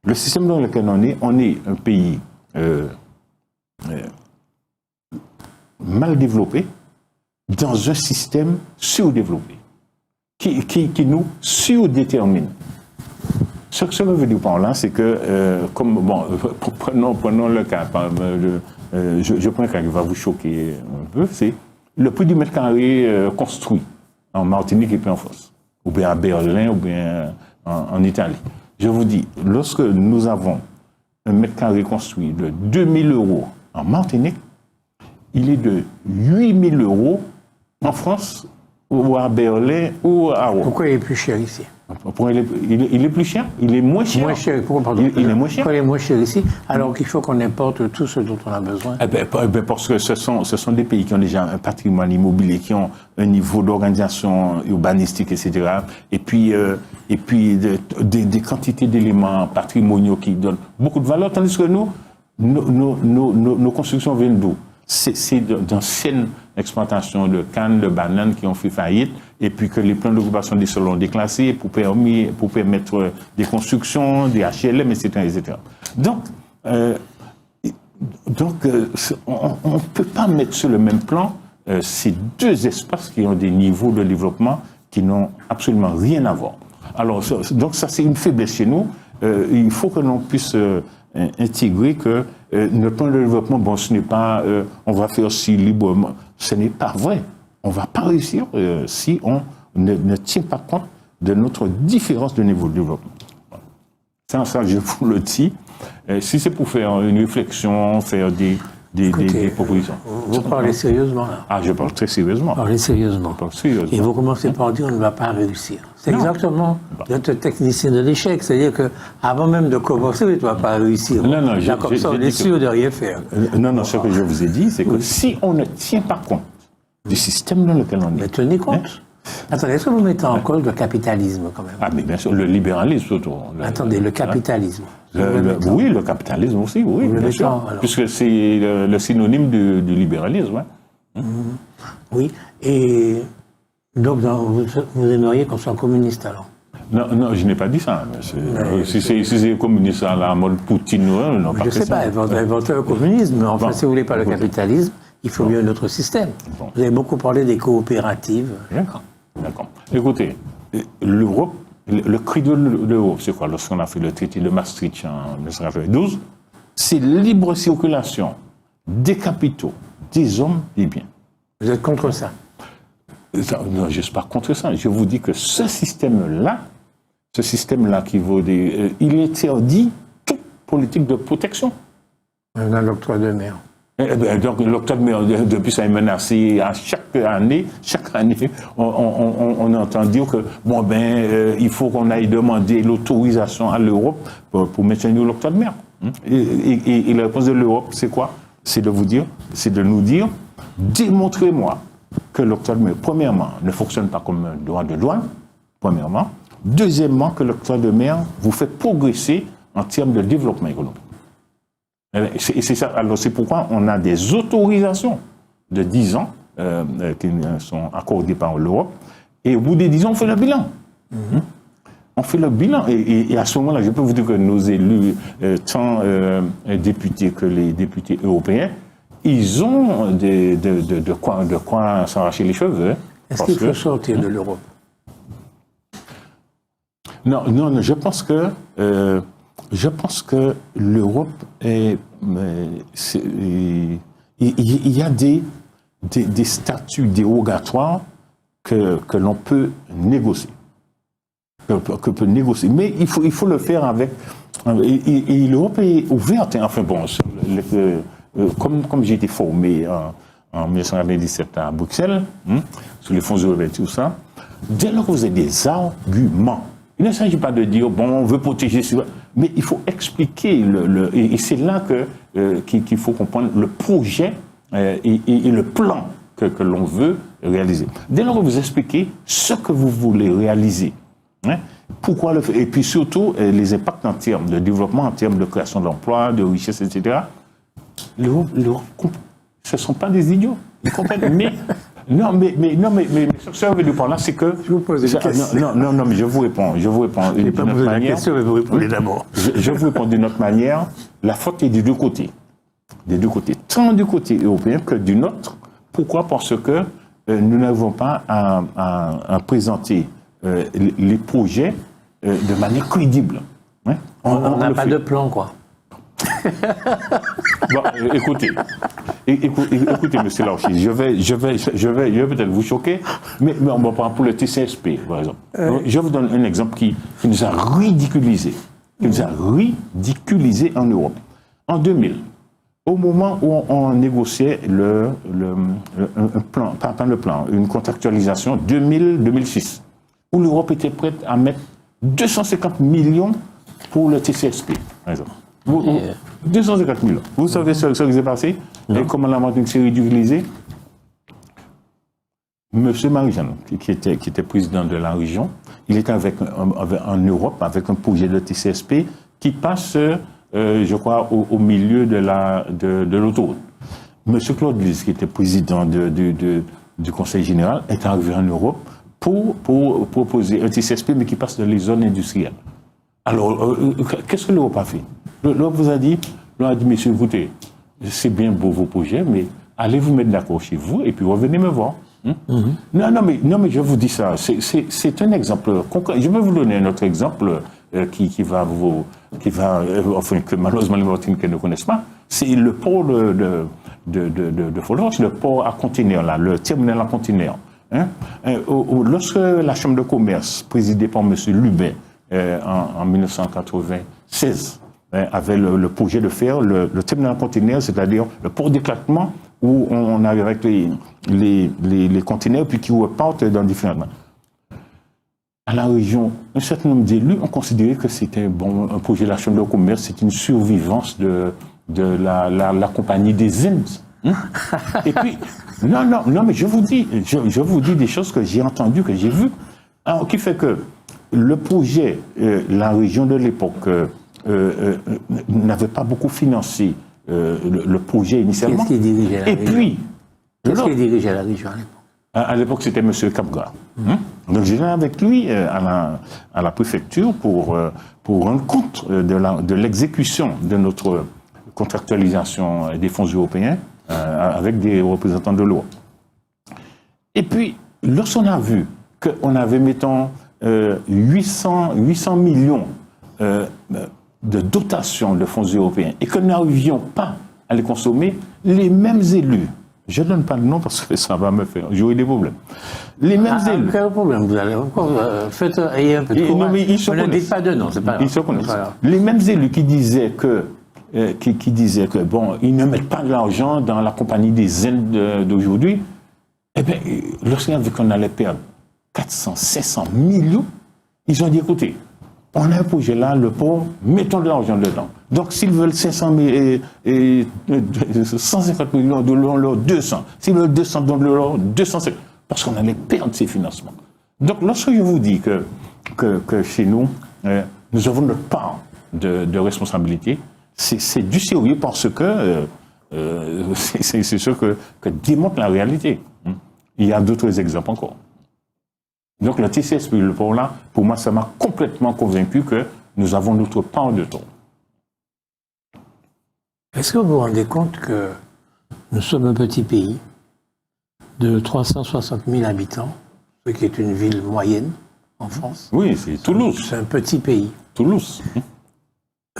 Speaker 3: Le système dans lequel on est un pays mal développé dans un système surdéveloppé qui nous surdétermine. Ce que ça veut dire par là, c'est que, prenons le cas, je prends un cas qui va vous choquer un peu, c'est le prix du mètre carré construit en Martinique et puis en France, ou bien à Berlin, ou bien en Italie. Je vous dis, lorsque nous avons un mètre carré construit de 2 000 € en Martinique, il est de 8 000 € en France, ou à Berlin, ou à Rome.
Speaker 2: Pourquoi il est plus cher ici?
Speaker 3: Il est plus cher? Il est moins cher?
Speaker 2: Moins cher. Pourquoi,
Speaker 3: il est moins cher?
Speaker 2: Pourquoi il est moins cher ici, alors qu'il faut qu'on importe tout ce dont on a besoin?
Speaker 3: Parce que ce sont des pays qui ont déjà un patrimoine immobilier, qui ont un niveau d'organisation urbanistique, etc. Et puis des quantités d'éléments patrimoniaux qui donnent beaucoup de valeur, tandis que nos constructions viennent d'où? C'est d'anciennes exploitations de cannes, de bananes qui ont fait faillite, et puis que les plans d'occupation des sols ont déclassé pour permettre des constructions, des HLM, etc. etc. Donc, on ne peut pas mettre sur le même plan ces 2 espaces qui ont des niveaux de développement qui n'ont absolument rien à voir. Alors, donc ça, c'est une faiblesse chez nous. Il faut que l'on puisse intégrer que notre plan de développement, ce n'est pas on va faire si librement. Ce n'est pas vrai. On ne va pas réussir si on ne tient pas compte de notre différence de niveau de développement. Ça, je vous le dis. Si c'est pour faire une réflexion, faire des propositions.
Speaker 2: Vous parlez sérieusement, là.
Speaker 3: Ah, je parle très sérieusement.
Speaker 2: Parlez sérieusement. Et vous commencez par dire on ne va pas réussir. C'est exactement notre technicien de l'échec. C'est-à-dire qu'avant même de commencer, on ne va pas réussir.
Speaker 3: Non,
Speaker 2: comme ça, on est sûr de rien faire.
Speaker 3: Non, ce que je vous ai dit, c'est que si on ne tient pas compte du système dans lequel on est...
Speaker 2: Mais tenez compte. Attendez, est-ce que vous mettez en cause le capitalisme quand même?
Speaker 3: Ah, mais bien sûr, le libéralisme surtout.
Speaker 2: Attendez, le capitalisme.
Speaker 3: Oui, le capitalisme aussi, oui, bien sûr. Puisque c'est le synonyme du libéralisme. Hein.
Speaker 2: Oui, et donc vous aimeriez qu'on soit communiste alors?
Speaker 3: Non, je n'ai pas dit ça. Si c'est communiste à la mode Poutine, non, pas
Speaker 2: je ne sais pas, inventer le communisme, mais enfin, si vous ne voulez pas le capitalisme, il faut mieux un autre système. Vous avez beaucoup parlé des coopératives.
Speaker 3: D'accord. Écoutez, l'Europe, le credo de l'Europe, c'est quoi? Lorsqu'on a fait le traité de Maastricht en 1992, c'est libre circulation des capitaux, des hommes, des biens.
Speaker 2: Vous êtes contre ça?
Speaker 3: Non, je ne suis pas contre ça. Je vous dis que ce système-là qui vaut il interdit toute politique de protection.
Speaker 2: Dans l'octroi de mer.
Speaker 3: Donc l'octroi de mer, depuis ça est menacé à chaque année, on entend dire que il faut qu'on aille demander l'autorisation à l'Europe pour maintenir l'octroi de mer. Et la réponse de l'Europe, c'est quoi? C'est de nous dire, démontrez-moi que l'octroi de mer, premièrement, ne fonctionne pas comme un droit de douane, premièrement. Deuxièmement, que l'octroi de mer vous fait progresser en termes de développement économique. Et c'est ça. Alors, c'est pourquoi on a des autorisations de 10 ans qui sont accordées par l'Europe. Et au bout des 10 ans, on fait le bilan. On fait le bilan. Et à ce moment-là, je peux vous dire que nos élus, tant députés que les députés européens, ils ont de quoi s'arracher les cheveux.
Speaker 2: Est-ce qu'il faut sortir de l'Europe?
Speaker 3: Non, je pense que l'Europe il y a des statuts dérogatoires que l'on peut négocier. Que peut négocier. Mais il faut le faire avec. Et l'Europe est ouverte. Enfin bon, comme j'ai été formé en 1997 à Bruxelles, sur les fonds européens et tout ça, dès lors que vous avez des arguments, il ne s'agit pas de dire, on veut protéger, mais il faut expliquer, et c'est là qu'il faut comprendre le projet et le plan que l'on veut réaliser. Dès lors que vous expliquez ce que vous voulez réaliser, pourquoi le faire, et puis surtout les impacts en termes de développement, en termes de création d'emplois, de richesse, etc., ce ne sont pas des idiots. Ils comprennent. Mais ce que ça veut dire par là, c'est que.
Speaker 2: Je vous pose une question.
Speaker 3: Non, mais je vous réponds. Je n'ai
Speaker 2: pas posé la question, mais vous répondez d'abord.
Speaker 3: Je vous réponds d'une autre manière. La faute est des deux côtés. Des deux côtés. Tant du côté européen que du nôtre. Pourquoi? Parce que nous n'avons pas à présenter les projets de manière crédible.
Speaker 2: On n'a pas de plan, quoi.
Speaker 3: Bon, écoutez, monsieur Larchy, je vais peut-être vous choquer, mais on va prendre pour le TCSP, par exemple. Je vous donne un exemple qui nous a ridiculisés, en Europe. En 2000, au moment où on négociait une contractualisation 2000-2006, où l'Europe était prête à mettre 250 millions pour le TCSP, par exemple. 250 millions. Vous savez ce qui s'est passé? Et comment la Martinique s'est ridiculisée? Monsieur Marie-Jeanne, qui était président de la région, il était en Europe avec un projet de TCSP qui passe, je crois, au milieu de l'autoroute. Monsieur Claude Lys, qui était président du Conseil général, est arrivé en Europe pour proposer un TCSP, mais qui passe dans les zones industrielles. Alors, qu'est-ce que l'Europe a fait? L'Europe vous a dit, messieurs, écoutez, c'est bien beau vos projets, mais allez vous mettre d'accord chez vous et puis revenez me voir. Non, mais je vous dis ça, c'est un exemple concret. Je vais vous donner un autre exemple que malheureusement les Martiniquais ne connaissent pas. C'est le port de Foloche, le port à conteneurs, là, le terminal à conteneurs. Lorsque la Chambre de commerce, présidée par M. Lubin, en 1996, avait le projet de faire le terminal conteneur, c'est-à-dire le port d'éclatement où on arrive avec les conteneurs puis qui repartent dans différentes. À la région, un certain nombre d'élus ont considéré que c'était un projet de la Chambre de commerce, c'est une survivance de la Compagnie des Indes Et puis, non, mais je vous dis des choses que j'ai entendues, que j'ai vues, alors, qui fait que le projet, la région de l'époque n'avait pas beaucoup financé le projet initialement.
Speaker 2: Qu'est-ce qui dirigeait la
Speaker 3: Et
Speaker 2: région?
Speaker 3: puis,
Speaker 2: Qu'est-ce qui dirigeait la région à l'époque?
Speaker 3: à l'époque, c'était M. Capgras. Donc, j'étais avec lui à la préfecture pour rendre compte de l'exécution de notre contractualisation des fonds européens avec des représentants de l'Europe. Et puis, lorsqu'on a vu qu'on avait, mettons, 800 millions de dotation de fonds européens et que nous n'arrivions pas à les consommer, les mêmes élus, je ne donne pas de nom parce que ça va me faire, j'aurai des problèmes. Les mêmes élus.
Speaker 2: Quel problème vous allez encore ayez un peu de courage. Ne dites pas de nom, c'est pas grave.
Speaker 3: Ils se connaissent. Les mêmes élus qui disaient que bon, ils ne mettent pas de l'argent dans la compagnie des Indes d'aujourd'hui, eh bien, lorsqu'ils ont vu qu'on allait perdre 400, 500 millions, ils ont dit, écoutez, on a un projet là, le port, mettons de l'argent dedans. Donc, s'ils veulent 500 et 150 millions, donnons-leur 200. S'ils veulent 200, donnons-leur 250. Parce qu'on allait perdre ces financements. Donc, lorsque je vous dis que chez nous, nous avons notre part de responsabilité, c'est du sérieux parce que c'est ce que démontre la réalité. Il y a d'autres exemples encore. Donc le TCS, le port là, pour moi, ça m'a complètement convaincu que nous avons notre part de tort.
Speaker 2: Est-ce que vous vous rendez compte que nous sommes un petit pays de 360 000 habitants, ce qui est une ville moyenne en France?
Speaker 3: Oui, c'est Toulouse.
Speaker 2: C'est un petit pays.
Speaker 3: Toulouse.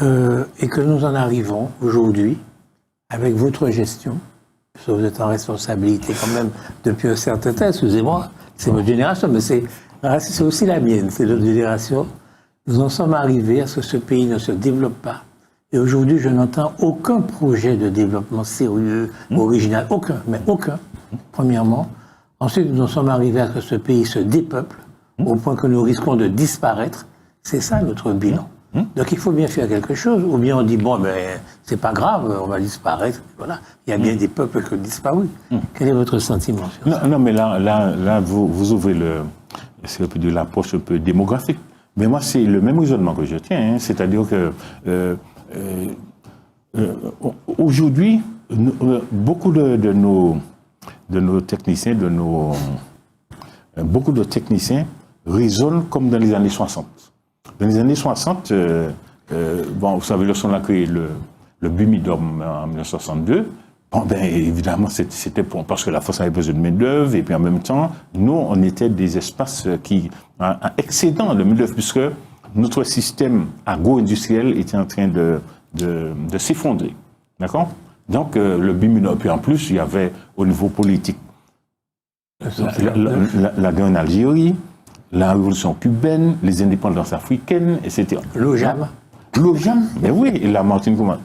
Speaker 2: Et que nous en arrivons aujourd'hui, avec votre gestion, parce que vous êtes en responsabilité quand même depuis un certain temps, excusez-moi, c'est votre génération, mais c'est aussi la mienne, c'est notre génération. Nous en sommes arrivés à ce que ce pays ne se développe pas. Et aujourd'hui, je n'entends aucun projet de développement sérieux, original, aucun, premièrement. Ensuite, nous en sommes arrivés à ce que ce pays se dépeuple, au point que nous risquons de disparaître. C'est ça notre bilan. Donc il faut bien faire quelque chose, ou bien on dit, bon, ben, c'est pas grave, on va disparaître. Voilà. Il y a bien des peuples qui ont disparu. Quel est votre sentiment sur ça?
Speaker 3: Non, mais là vous ouvrez de l'approche un peu démographique. Mais moi, c'est le même raisonnement que je tiens. Hein. C'est-à-dire que aujourd'hui, beaucoup de nos techniciens, beaucoup de techniciens raisonnent comme dans les années 60. Dans les années 60, bon, vous savez, lorsqu'on a créé le Bumidom en 1962, bon, ben, évidemment, c'était parce que la force avait besoin de main-d'œuvre, et puis en même temps, nous, on était des espaces qui, un excédent de main-d'œuvre, puisque notre système agro-industriel était en train de s'effondrer. D'accord? Donc, le Bumidom, puis en plus, il y avait au niveau politique la guerre en Algérie, la révolution cubaine, les indépendances africaines, etc.
Speaker 2: L'OJAM.
Speaker 3: L'OJAM, mais oui, et la Martine Koeman.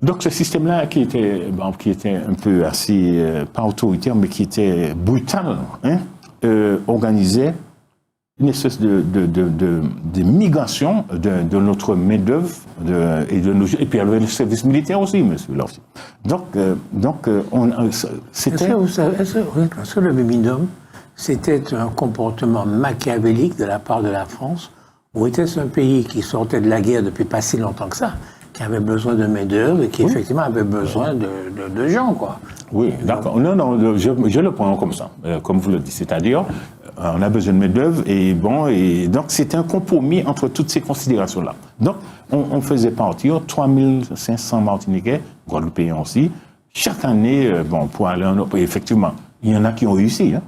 Speaker 3: Donc ce système-là qui était un peu assez, pas autoritaire, mais qui était brutal, hein, organisait une espèce de migration de notre main-d'œuvre et puis il y avait le service militaire aussi, monsieur Lorty. Donc c'était.
Speaker 2: Est-ce que le Bumidom, c'était un comportement machiavélique de la part de la France, ou était-ce un pays qui sortait de la guerre depuis pas si longtemps que ça, qui avait besoin de main-d'œuvre et qui effectivement avait besoin de gens, quoi?
Speaker 3: Oui, d'accord. Non, je le prends comme ça, comme vous le dites. C'est-à-dire, on a besoin de main-d'œuvre et donc c'était un compromis entre toutes ces considérations-là. Donc, on faisait partir 3500 Martiniquais, Guadeloupéens aussi, chaque année, pour aller en Europe. Et effectivement, il y en a qui ont réussi, hein.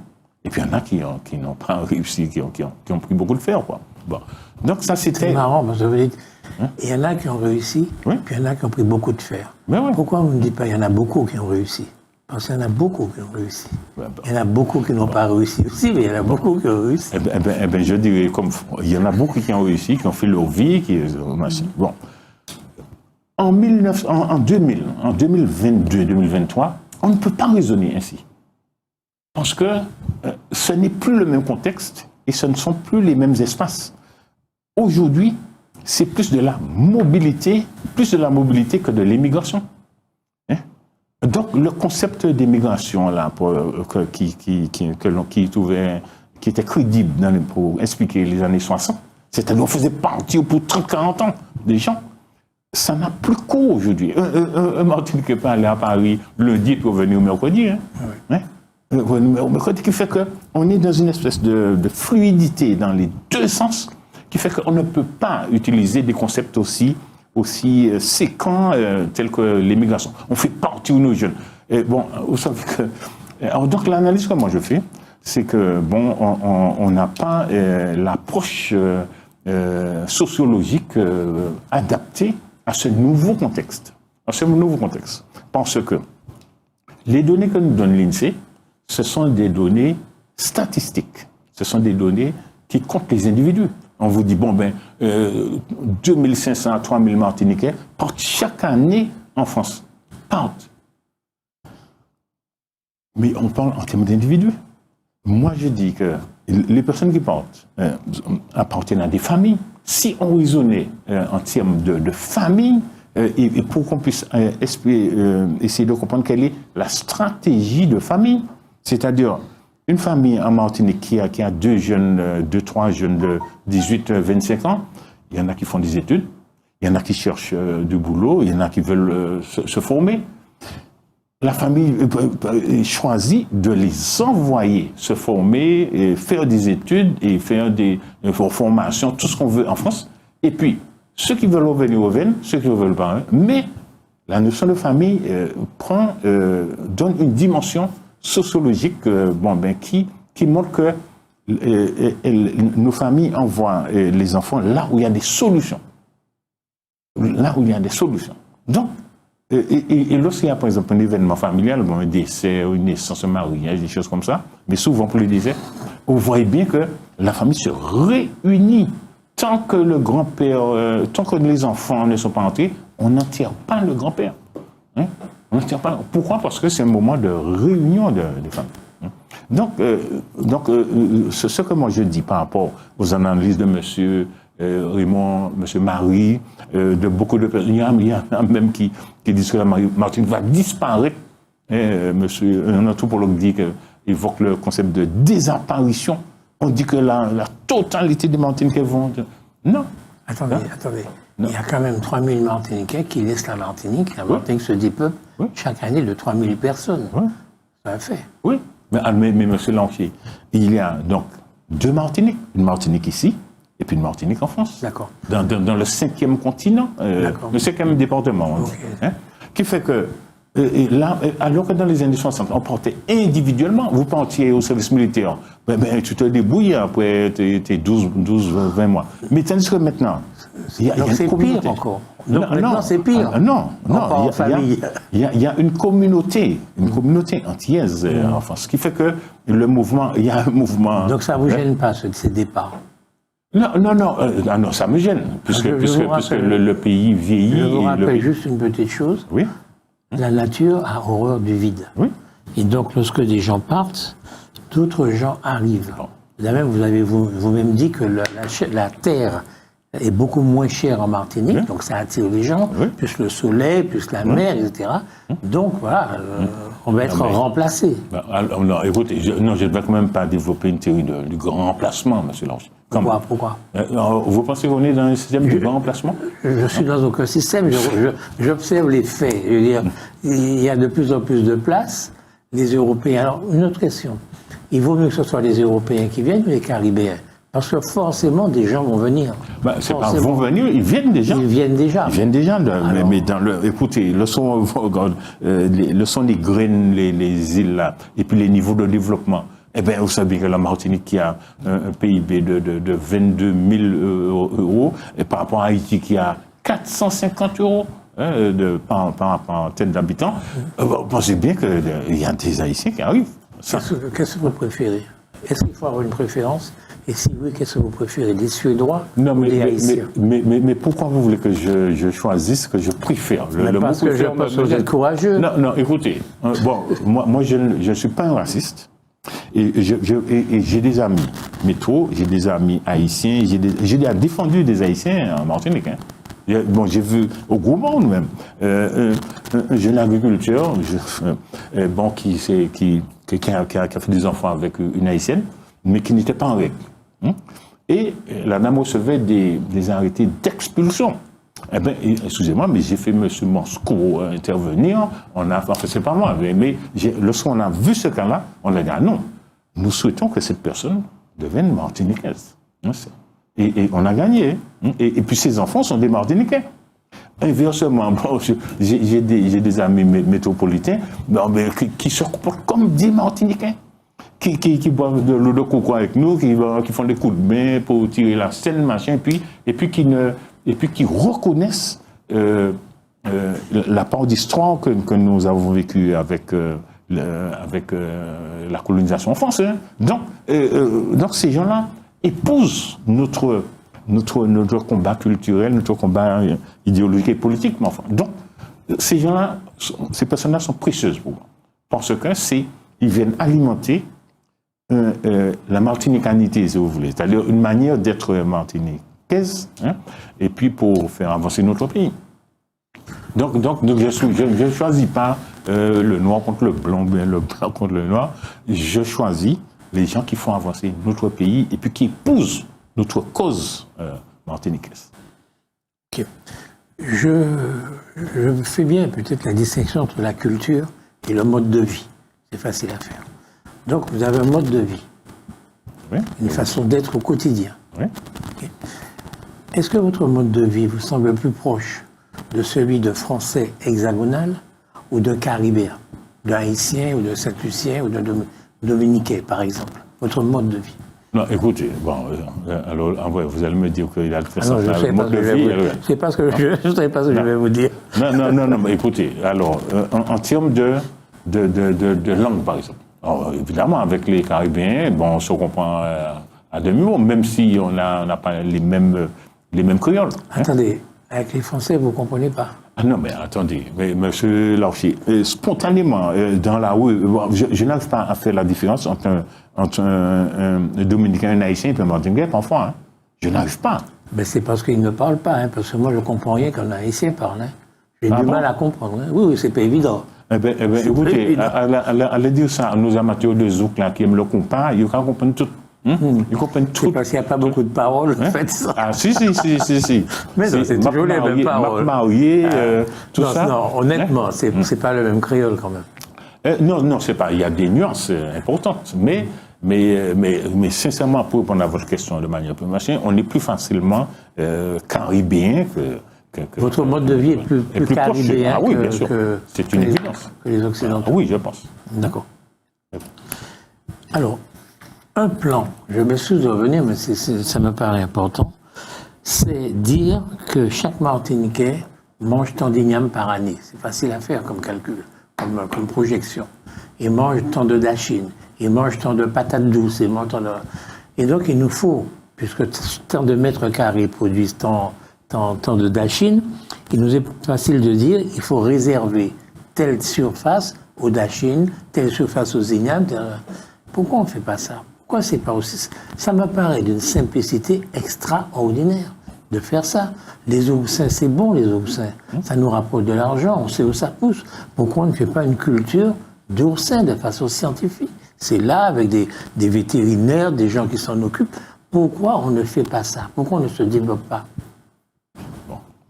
Speaker 3: Et puis il y en a qui n'ont pas réussi, qui ont pris beaucoup de fer, quoi. Bon. Donc ça, c'était...
Speaker 2: C'est marrant, parce que vous dites, il y en a qui ont réussi,
Speaker 3: oui.
Speaker 2: Puis il y en a qui ont pris beaucoup de fer.
Speaker 3: Mais oui.
Speaker 2: Pourquoi vous ne dites pas il y en a beaucoup qui ont réussi? Parce qu'il y en a beaucoup qui ont réussi. Il y en a beaucoup qui n'ont pas réussi aussi, mais il y en a beaucoup qui ont réussi.
Speaker 3: Eh ben, je dirais, il y en a beaucoup qui ont réussi, qui ont fait leur vie, Bon. En 2022-2023, on ne peut pas raisonner ainsi. Parce que ce n'est plus le même contexte et ce ne sont plus les mêmes espaces. Aujourd'hui, c'est plus de la mobilité que de l'immigration. Hein? Donc, le concept d'immigration, là, qui était crédible pour expliquer les années 60, c'est-à-dire qu'on faisait partir pour 30-40 ans des gens, ça n'a plus cours aujourd'hui. Un Martiniquais peut aller à Paris lundi pour venir au mercredi. Hein? Oui. Hein? Au mercredi, qui fait qu'on est dans une espèce de fluidité dans les deux sens, qui fait qu'on ne peut pas utiliser des concepts aussi séquents tels que l'immigration. On fait partir nos jeunes. Et bon, vous savez que... Alors donc l'analyse que moi je fais, c'est que bon, on n'a pas l'approche sociologique adaptée à ce nouveau contexte. Parce que les données que nous donne l'INSEE, ce sont des données statistiques. Ce sont des données qui comptent les individus. On vous dit, 2500 à 3000 Martiniquais partent chaque année en France. Partent. Mais on parle en termes d'individus. Moi, je dis que les personnes qui partent appartiennent à des familles. Si on raisonnait en termes de famille, et pour qu'on puisse essayer de comprendre quelle est la stratégie de famille, c'est-à-dire une famille en Martinique qui a deux, trois jeunes de 18, 25 ans, il y en a qui font des études, il y en a qui cherchent du boulot, il y en a qui veulent se former. La famille choisit de les envoyer se former, et faire des études et faire des formations, tout ce qu'on veut en France. Et puis, ceux qui veulent revenir reviennent, ceux qui ne veulent pas. Mais la notion de famille donne une dimension sociologique qui montre que nos familles envoient les enfants là où il y a des solutions. Là où il y a des solutions. Donc, et lorsqu'il y a par exemple un événement familial, un décès, une naissance, un mariage, des choses comme ça, mais souvent pour le décès, vous voyez bien que la famille se réunit. Tant que le grand-père, tant que les enfants ne sont pas entrés, on n'enterre pas le grand-père. Hein? On n'enterre pas. Pourquoi? Parce que c'est un moment de réunion des familles. Hein? Donc, ce que moi je dis par rapport aux analyses de monsieur Raymond, monsieur Marie, de beaucoup de personnes, il y en a même qui disent que la Martinique va disparaître. Un anthropologue évoque le concept de désapparition. On dit que la totalité des Martiniquais vont... Non.
Speaker 2: Attendez. Non. Il y a quand même 3000 Martiniquais qui laissent la Martinique. La Martinique se dépeuple chaque année de 3000 personnes. Oui. C'est un fait. Oui.
Speaker 3: Mais M. Lanchier, il y a donc deux Martiniques. Une Martinique ici et puis une Martinique en France.
Speaker 2: D'accord.
Speaker 3: Dans le 5e continent, le 5e département. Okay. Hein, qui fait que là, alors que dans les années 60, on portait individuellement, vous partiez au service militaire, tu te débrouilles après tes 12, 20 mois. Mais tandis que maintenant,
Speaker 2: il y a une communauté. Pire encore. Donc maintenant, c'est pire.
Speaker 3: Il y a une communauté entière en France, ce qui fait que il y a un mouvement...
Speaker 2: Donc ça ne vous gêne pas, ces départs?
Speaker 3: Non, ça me gêne, puisque le pays vieillit.
Speaker 2: Je vous rappelle juste une petite chose.
Speaker 3: Oui.
Speaker 2: La nature a horreur du vide. Oui. Et donc, lorsque des gens partent, d'autres gens arrivent. Vous avez vous-même dit que la terre est beaucoup moins chère en Martinique, donc ça attire les gens, plus le soleil, plus la mer, etc. Donc, voilà, on va être remplacé.
Speaker 3: Écoutez, je ne vais quand même pas développer une théorie du grand remplacement, M. Lange.
Speaker 2: Pourquoi?
Speaker 3: Vous pensez qu'on est dans un système de grand remplacement?
Speaker 2: Je suis dans aucun système, j'observe les faits. Je veux dire, il y a de plus en plus de places. Les Européens... Alors, une autre question. Il vaut mieux que ce soit les Européens qui viennent ou les Caribéens? Parce que forcément, des gens vont venir.
Speaker 3: C'est pas vont venir, ils viennent déjà. Mais écoutez, le sont les graines, les îles là, et puis les niveaux de développement. Eh bien, vous savez que la Martinique qui a un PIB de 22 000 euros, et par rapport à Haïti qui a 450 euros par tête d'habitants, vous pensez bien qu'il y a des Haïtiens qui arrivent.
Speaker 2: Qu'est-ce que vous préférez? Est-ce qu'il faut avoir une préférence? Et si oui, qu'est-ce que vous préférez? Les Suédois ou les Haïtiens?
Speaker 3: Mais pourquoi vous voulez que je choisisse, que je préfère?
Speaker 2: Parce que je pense que vous êtes courageux.
Speaker 3: Non, écoutez, moi je ne suis pas un raciste. Et j'ai des amis métro, j'ai des amis haïtiens, j'ai défendu des Haïtiens en Martinique. Hein. Bon, j'ai vu au gros monde même un jeune agriculteur bon, qui a fait des enfants avec une haïtienne, mais qui n'était pas en règle. Et la dame recevait des arrêtés d'expulsion. Eh bien, excusez-moi, mais j'ai fait M. Moscou intervenir. Enfin, c'est pas moi, mais lorsqu'on a vu ce cas-là, on a dit, ah non, nous souhaitons que cette personne devienne martiniquaise. Et on a gagné. Et puis ses enfants sont des Martiniquais. Inversement, bon, j'ai des amis métropolitains qui se comportent comme des Martiniquais. Qui boivent de l'eau de coco avec nous, qui font des coups de main pour tirer la scène, machin, et puis qui reconnaissent la part d'histoire que nous avons vécue avec la colonisation française. Donc ces gens-là épousent notre combat culturel, notre combat idéologique et politique. Mais enfin, donc ces gens-là, ces personnes-là sont précieuses pour moi, parce que ils viennent alimenter la martinicanité, si vous voulez, c'est-à-dire une manière d'être martiniquaise, et puis pour faire avancer notre pays. Donc je ne choisis pas le noir contre le blanc, bien le blanc contre le noir. Je choisis les gens qui font avancer notre pays et puis qui épousent notre cause martiniquaise.
Speaker 2: Okay. Je fais bien peut-être la distinction entre la culture et le mode de vie. C'est facile à faire. Donc, vous avez un mode de vie, oui, une façon d'être au quotidien.
Speaker 3: Oui.
Speaker 2: Okay. Est-ce que votre mode de vie vous semble plus proche de celui de Français hexagonal ou de Caribéen, de Haïtien ou de Saint-Lucien ou de Dominicain, par exemple, votre mode de vie?
Speaker 3: Non, écoutez, bon, alors vous allez me dire qu'il a fait ça.
Speaker 2: Je ne sais pas ce que je vais vous dire.
Speaker 3: Non, mais écoutez, alors, en termes de langue, par exemple. Alors, évidemment, avec les Caribéens, bon, on se comprend à demi-mot, même si on n'a pas les mêmes créoles.
Speaker 2: Attendez, avec les Français, vous ne comprenez pas?
Speaker 3: Ah non, mais attendez, monsieur Larcher, spontanément, dans la rue, je n'arrive pas à faire la différence entre un Dominicain, un Haïtien et un Martiniquais, parfois. Hein. Je n'arrive pas.
Speaker 2: Mais c'est parce qu'ils ne parlent pas, parce que moi, je ne comprends rien quand un Haïtien parle. J'ai du mal à comprendre. Oui, c'est pas évident.
Speaker 3: Écoutez, allez dire ça à nos amateurs de zouk là, qui aiment le compas, ils comprennent tout. Ils comprennent tout.
Speaker 2: C'est parce qu'il n'y a pas beaucoup de paroles, en fait. Ça.
Speaker 3: Ah, si.
Speaker 2: Mais non, c'est toujours les mêmes paroles.
Speaker 3: Marié, tout ça.
Speaker 2: Non, honnêtement, c'est pas le même créole quand même.
Speaker 3: Non, c'est pas. Il y a des nuances importantes. Mais sincèrement, pour répondre à votre question de manière plus machine, on est plus facilement caribéen que.
Speaker 2: Votre mode de vie est plus caribéen que
Speaker 3: c'est une évidence.
Speaker 2: Que les Occidentaux.
Speaker 3: Oui, je pense.
Speaker 2: D'accord. Alors, un plan, je me suis de revenir, mais ça me paraît important, c'est dire que chaque Martiniquais mange tant d'ignames par année. C'est facile à faire comme calcul, comme projection. Il mange tant de dachines, il mange tant de patates douces, il mange tant de... Et donc, il nous faut, puisque tant de mètres carrés produisent tant de dachines, il nous est facile de dire qu'il faut réserver telle surface aux dachines, telle surface aux ignames. Pourquoi on ne fait pas ça? Pourquoi c'est pas aussi... Ça me paraît d'une simplicité extraordinaire de faire ça. Les oursins, c'est bon, les oursins. Ça nous rapporte de l'argent, on sait où ça pousse. Pourquoi on ne fait pas une culture d'oursins de façon scientifique? C'est là, avec des vétérinaires, des gens qui s'en occupent. Pourquoi on ne fait pas ça? Pourquoi on ne se développe pas?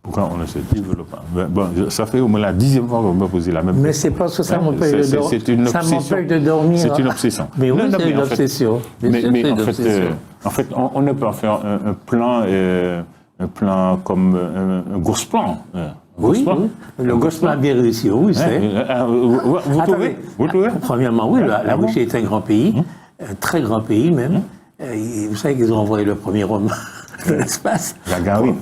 Speaker 3: Pourquoi on ne se développe pas? Bon, ça fait au moins la 10e fois que vous me posez la même question.
Speaker 2: Mais c'est parce que ça m'empêche de dormir. Ça m'empêche de dormir.
Speaker 3: C'est une obsession.
Speaker 2: Mais oui, c'est une obsession.
Speaker 3: Mais en fait, on ne peut pas faire un plan comme un gros plan.
Speaker 2: Oui, le gros plan a bien réussi, oui, c'est.
Speaker 3: Vous trouvez?
Speaker 2: Premièrement, oui, la Russie est un grand pays, un très grand pays même. Vous savez qu'ils ont envoyé le premier homme de l'espace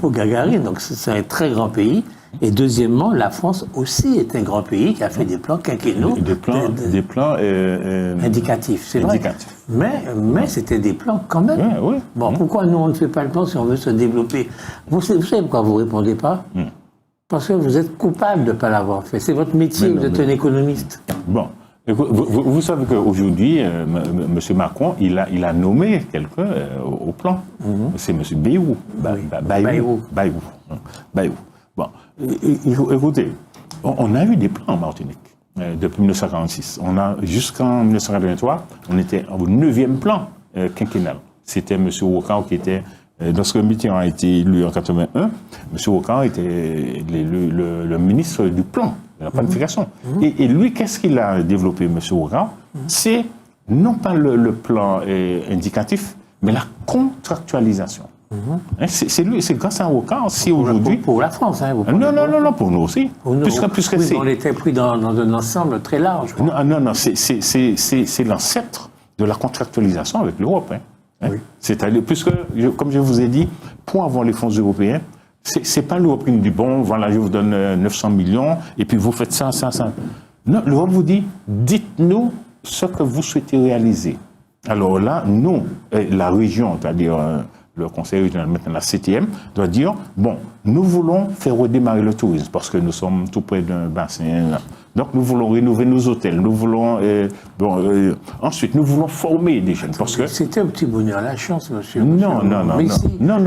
Speaker 2: pour Gagarine, donc c'est un très grand pays. Et deuxièmement, la France aussi est un grand pays qui a fait des plans quinquennaux.
Speaker 3: Des plans
Speaker 2: indicatifs, c'est vrai. Mais c'était des plans quand même.
Speaker 3: Oui.
Speaker 2: Bon, pourquoi nous on ne fait pas le plan si on veut se développer? Vous savez pourquoi vous ne répondez pas? Parce que vous êtes coupable de ne pas l'avoir fait. C'est votre métier, vous êtes un économiste.
Speaker 3: Bon, Vous savez qu'aujourd'hui, M. Macron, il a nommé quelqu'un au plan. C'est M. Bayrou. Bon, écoutez, on a eu des plans en Martinique depuis 1946. Jusqu'en 1983, on était au 9e plan quinquennal. C'était M. Wokar qui était, lorsque Mitterrand a été élu en 81, M. Wokar était le ministre du plan, de la planification. Et lui, qu'est-ce qu'il a développé, M. Wokar? C'est non pas le plan indicatif, mais la contractualisation. C'est lui, c'est grâce à Wokar si aujourd'hui.
Speaker 2: Pour la France, hein, vous
Speaker 3: non, pour nous aussi.
Speaker 2: Puisque
Speaker 3: c'est.
Speaker 2: On était pris dans un ensemble très large.
Speaker 3: Non, c'est l'ancêtre de la contractualisation avec l'Europe. Oui. C'est-à-dire, puisque, comme je vous ai dit, pour avoir les fonds européens, c'est pas l'Europe qui nous dit, bon, voilà, je vous donne 900 millions, et puis vous faites ça. Non, l'Europe vous dit, dites-nous ce que vous souhaitez réaliser. Alors là, nous, la région, c'est-à-dire le conseil régional, maintenant la CTM, doit dire, bon, nous voulons faire redémarrer le tourisme, parce que nous sommes tout près d'un bassin. Donc nous voulons rénover nos hôtels, nous voulons... ensuite, nous voulons former des jeunes, parce que...
Speaker 2: C'était un petit bonheur, la chance, monsieur.
Speaker 3: Non,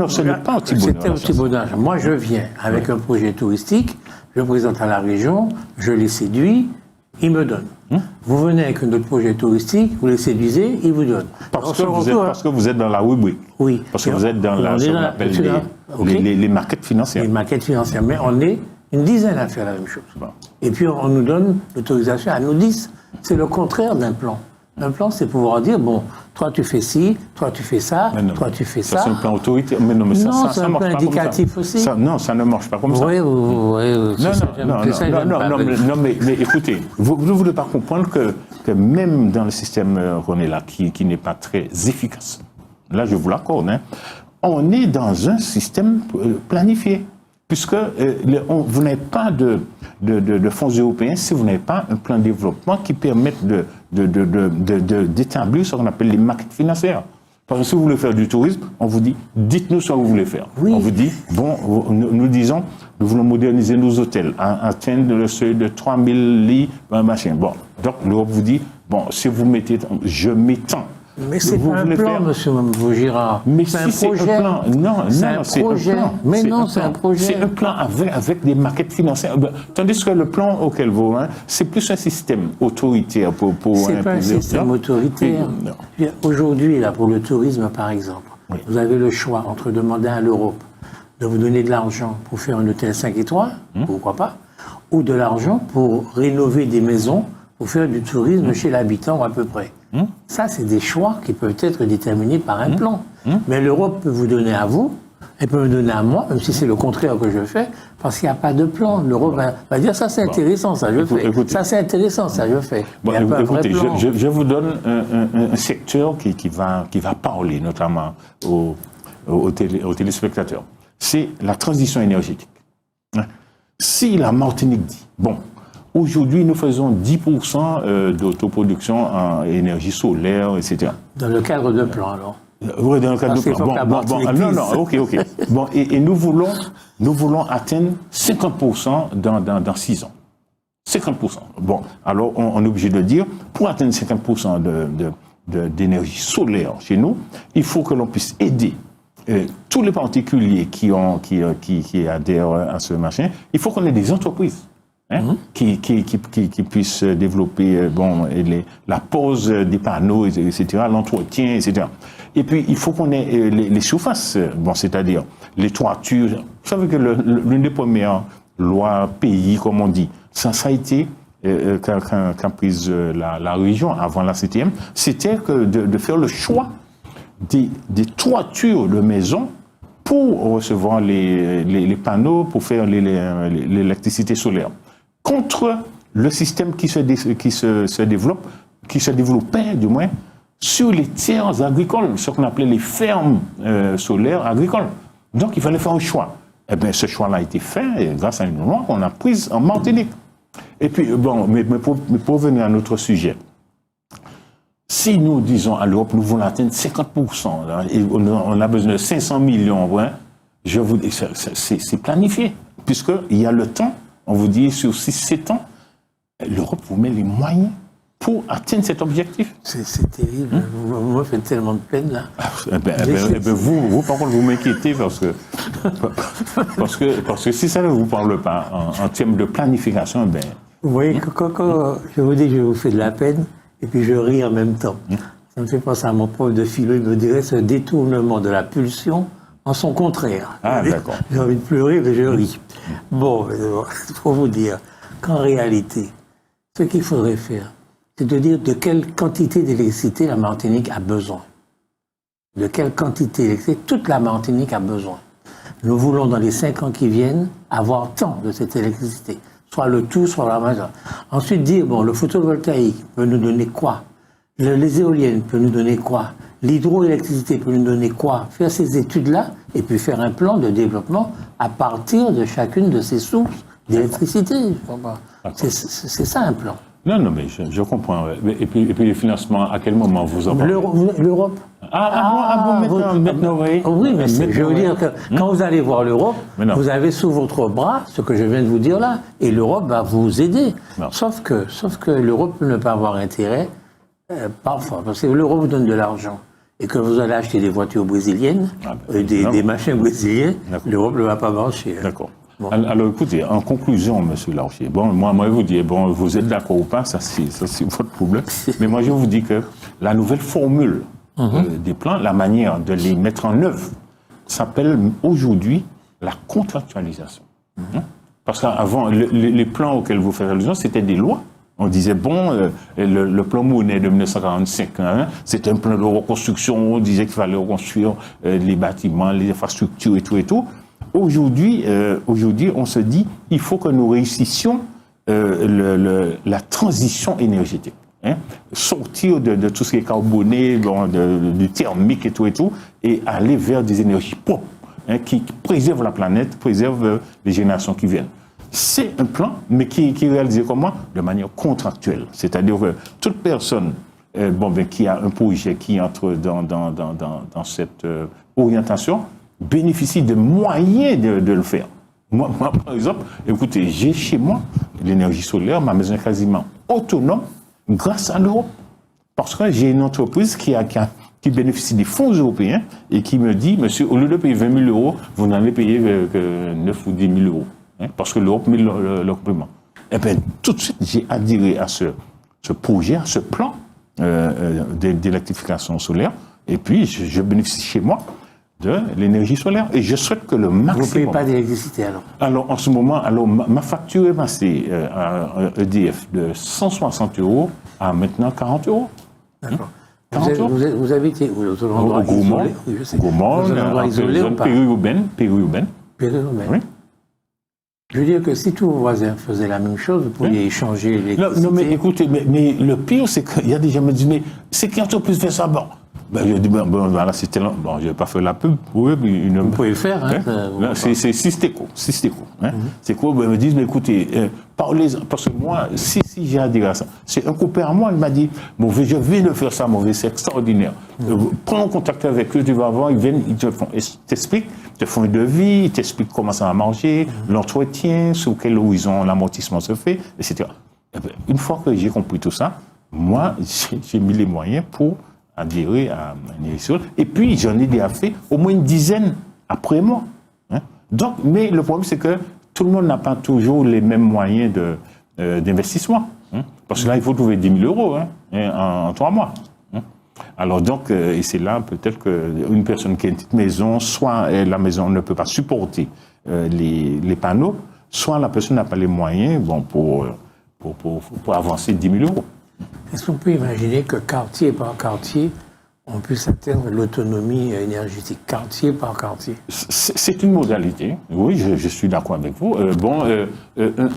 Speaker 3: ce n'est pas un petit bonheur.
Speaker 2: C'était un petit bonheur. Moi, je viens avec un projet touristique, je le présente à la région, je les séduis, ils me donnent. Vous venez avec un autre projet touristique, vous les séduisez, ils vous donnent.
Speaker 3: Parce que vous êtes dans la rubrique.
Speaker 2: Oui.
Speaker 3: Parce que vous êtes dans ce qu'on appelle les maquettes financières.
Speaker 2: Les maquettes financières. Mais on est une dizaine à faire la même chose. Bon. Et puis on nous donne l'autorisation à nous 10. C'est le contraire d'un plan. Un plan, c'est pouvoir dire, bon, toi tu fais ci, toi tu fais ça, toi tu fais ça.
Speaker 3: C'est un plan autoritaire. Mais non,
Speaker 2: c'est un plan indicatif aussi.
Speaker 3: Ça ne marche pas comme ça.
Speaker 2: Oui,
Speaker 3: non, mais écoutez, vous ne voulez pas comprendre que même dans le système qu'on est là, qui n'est pas très efficace, là je vous l'accorde, on est dans un système planifié. Puisque vous n'avez pas de fonds européens si vous n'avez pas un plan de développement qui permette d'établir ce qu'on appelle les maquettes financières. Parce que si vous voulez faire du tourisme, on vous dit, dites-nous ce que vous voulez faire. Oui. On vous dit, bon, nous disons, nous voulons moderniser nos hôtels, atteindre le seuil de 3000 lits, machin. Bon, donc l'Europe vous dit, bon, si vous mettez, je mets tant.
Speaker 2: Mais c'est pas un plan, monsieur Vaugirard.
Speaker 3: Mais c'est un projet. Non, c'est un plan.
Speaker 2: Mais non, c'est un projet.
Speaker 3: C'est un plan avec des maquettes financières. Tandis que le plan auquel vous, c'est plus un système autoritaire pour
Speaker 2: c'est pas un système autoritaire. Aujourd'hui, là, pour le tourisme, par exemple, vous avez le choix entre demander à l'Europe de vous donner de l'argent pour faire un hôtel 5 étoiles, pourquoi pas, ou de l'argent pour rénover des maisons, pour faire du tourisme chez l'habitant à peu près. Ça, c'est des choix qui peuvent être déterminés par un plan. Mais l'Europe peut vous donner à vous, elle peut me donner à moi, même si c'est le contraire que je fais, parce qu'il n'y a pas de plan. L'Europe va dire, ça c'est intéressant, ça je fais. Ça c'est intéressant, ça je fais.
Speaker 3: Bon, écoutez, je vous donne un secteur qui va parler notamment aux téléspectateurs. C'est la transition énergétique. Si la Martinique dit, bon, aujourd'hui, nous faisons 10% d'autoproduction en énergie solaire, etc.
Speaker 2: Dans le cadre de plan, alors?
Speaker 3: Oui, dans le cadre de plan. Non, ok. Bon, et nous voulons atteindre 50% dans 6 ans. 50%. Bon, alors on est obligé de dire, pour atteindre 50% d'énergie solaire chez nous, il faut que l'on puisse aider tous les particuliers qui adhèrent à ce machin. Il faut qu'on ait des entreprises. Qui puissent développer la pose des panneaux, etc., l'entretien, etc. Et puis, il faut qu'on ait les surfaces, c'est-à-dire les toitures. Vous savez que l'une des premières lois pays, comme on dit, ça a été, qu'a prise la région avant la CTM, c'était de faire le choix des toitures de maisons pour recevoir les panneaux, pour faire l'électricité solaire. Contre le système qui se développait du moins sur les terres agricoles, ce qu'on appelait les fermes solaires agricoles. Donc il fallait faire un choix. Eh bien, ce choix-là a été fait grâce à une loi qu'on a prise en Martinique. Et puis, mais pour venir à notre sujet, si nous disons à l'Europe, nous voulons atteindre 50%, là, et on a besoin de 500 millions, je vous dis, c'est planifié, puisqu'il y a le temps. On vous dit sur 6-7 ans, l'Europe vous met les moyens pour atteindre cet objectif.
Speaker 2: C'est terrible. Vous me faites tellement de peine, là.
Speaker 3: Vous, par contre, vous m'inquiétez parce que si ça ne vous parle pas en termes de planification,
Speaker 2: vous voyez, quand je vous dis que je vous fais de la peine, et puis je ris en même temps. Ça me fait penser à mon prof de philo, il me dirait ce détournement de la pulsion en son contraire.
Speaker 3: Ah, d'accord.
Speaker 2: J'ai envie de pleurer, mais je ris. Bon, il faut vous dire qu'en réalité, ce qu'il faudrait faire, c'est de dire de quelle quantité d'électricité la Martinique a besoin. De quelle quantité d'électricité toute la Martinique a besoin. Nous voulons, dans les 5 ans qui viennent, avoir tant de cette électricité. Soit le tout, soit la majeure. Ensuite, dire, bon, le photovoltaïque peut nous donner quoi? Les éoliennes peuvent nous donner quoi? L'hydroélectricité peut nous donner quoi? Faire ces études-là, et puis faire un plan de développement à partir de chacune de ces sources d'électricité. C'est ça un plan.
Speaker 3: Non, mais je comprends. Et puis les financements, à quel moment vous en parlez?
Speaker 2: L'Europe.
Speaker 3: Maintenant, oui.
Speaker 2: Oui, mais je veux dire que quand vous allez voir l'Europe, vous avez sous votre bras ce que je viens de vous dire là, et l'Europe va vous aider. Sauf que l'Europe peut ne pas avoir intérêt, parfois, parce que l'Europe vous donne de l'argent, et que vous allez acheter des voitures brésiliennes, des machins brésiliens, l'Europe ne va pas marcher.
Speaker 3: D'accord. Bon. Alors écoutez, en conclusion, monsieur Larcher, moi je vous dis, vous êtes d'accord ou pas, ça c'est votre problème, mais moi je vous dis que la nouvelle formule des plans, la manière de les mettre en œuvre, s'appelle aujourd'hui la contractualisation. Parce qu'avant, les plans auxquels vous faites allusion, c'était des lois. On disait, le plan Monet de 1945, c'était un plan de reconstruction, on disait qu'il fallait reconstruire les bâtiments, les infrastructures et tout. Aujourd'hui, on se dit, il faut que nous réussissions la transition énergétique. Sortir de tout ce qui est carboné, du thermique et tout, et aller vers des énergies propres, qui préservent la planète, préservent les générations qui viennent. C'est un plan, mais qui est réalisé comment? De manière contractuelle. C'est-à-dire que toute personne qui a un projet qui entre dans cette orientation bénéficie de moyens de le faire. Moi, par exemple, écoutez, j'ai chez moi l'énergie solaire, ma maison est quasiment autonome grâce à l'Europe. Parce que j'ai une entreprise qui bénéficie des fonds européens et qui me dit, monsieur, au lieu de payer 20 000 euros, vous n'allez payer que 9 ou 10 000 euros. Parce que l'Europe met le complément. Et bien, tout de suite, j'ai adhéré à ce projet, à ce plan d'électrification solaire. Et puis, je bénéficie chez moi de l'énergie solaire. Et je souhaite que le maximum...
Speaker 2: Vous ne payez pas d'électricité alors? Alors,
Speaker 3: en ce moment, ma facture est passée à EDF de 160 euros à maintenant 40 euros.
Speaker 2: D'accord. Vous habitez où? Au
Speaker 3: Gaumont, en zone périurbaine. Périurbaine, oui.
Speaker 2: Je veux dire que si tous vos voisins faisaient la même chose, vous pourriez échanger l'électricité.
Speaker 3: Non, mais écoutez, mais le pire, c'est qu'il y a des gens qui me disent, mais c'est qui entreprise fait ça? Je dis, voilà, c'était là. Bon, je n'ai pas fait la pub.
Speaker 2: Vous pouvez le faire.
Speaker 3: C'est Systeco. C'est quoi? Ils me disent, mais écoutez, parlez-en. Parce que moi, si j'ai adhéré à ça, c'est un copain à moi, il m'a dit, je viens de faire ça, c'est extraordinaire. Prends contact avec eux, tu vas voir, ils viennent, ils t'expliquent, ils te font un devis, ils t'expliquent comment ça va marcher, l'entretien, sur quel horizon l'amortissement se fait, etc. Une fois que j'ai compris tout ça, moi, j'ai mis les moyens pour adhérer à l'élection. Et puis, j'en ai déjà fait au moins une dizaine après moi. Donc, mais le problème, c'est que tout le monde n'a pas toujours les mêmes moyens d'investissement. Parce que là, il faut trouver 10 000 euros en 3 mois. Alors donc, et c'est là peut-être qu'une personne qui a une petite maison, soit la maison ne peut pas supporter les panneaux, soit la personne n'a pas les moyens pour avancer 10 000 euros.
Speaker 2: Est-ce qu'on peut imaginer que quartier par quartier, on puisse atteindre l'autonomie énergétique, quartier par quartier?
Speaker 3: C'est une modalité, oui, je suis d'accord avec vous.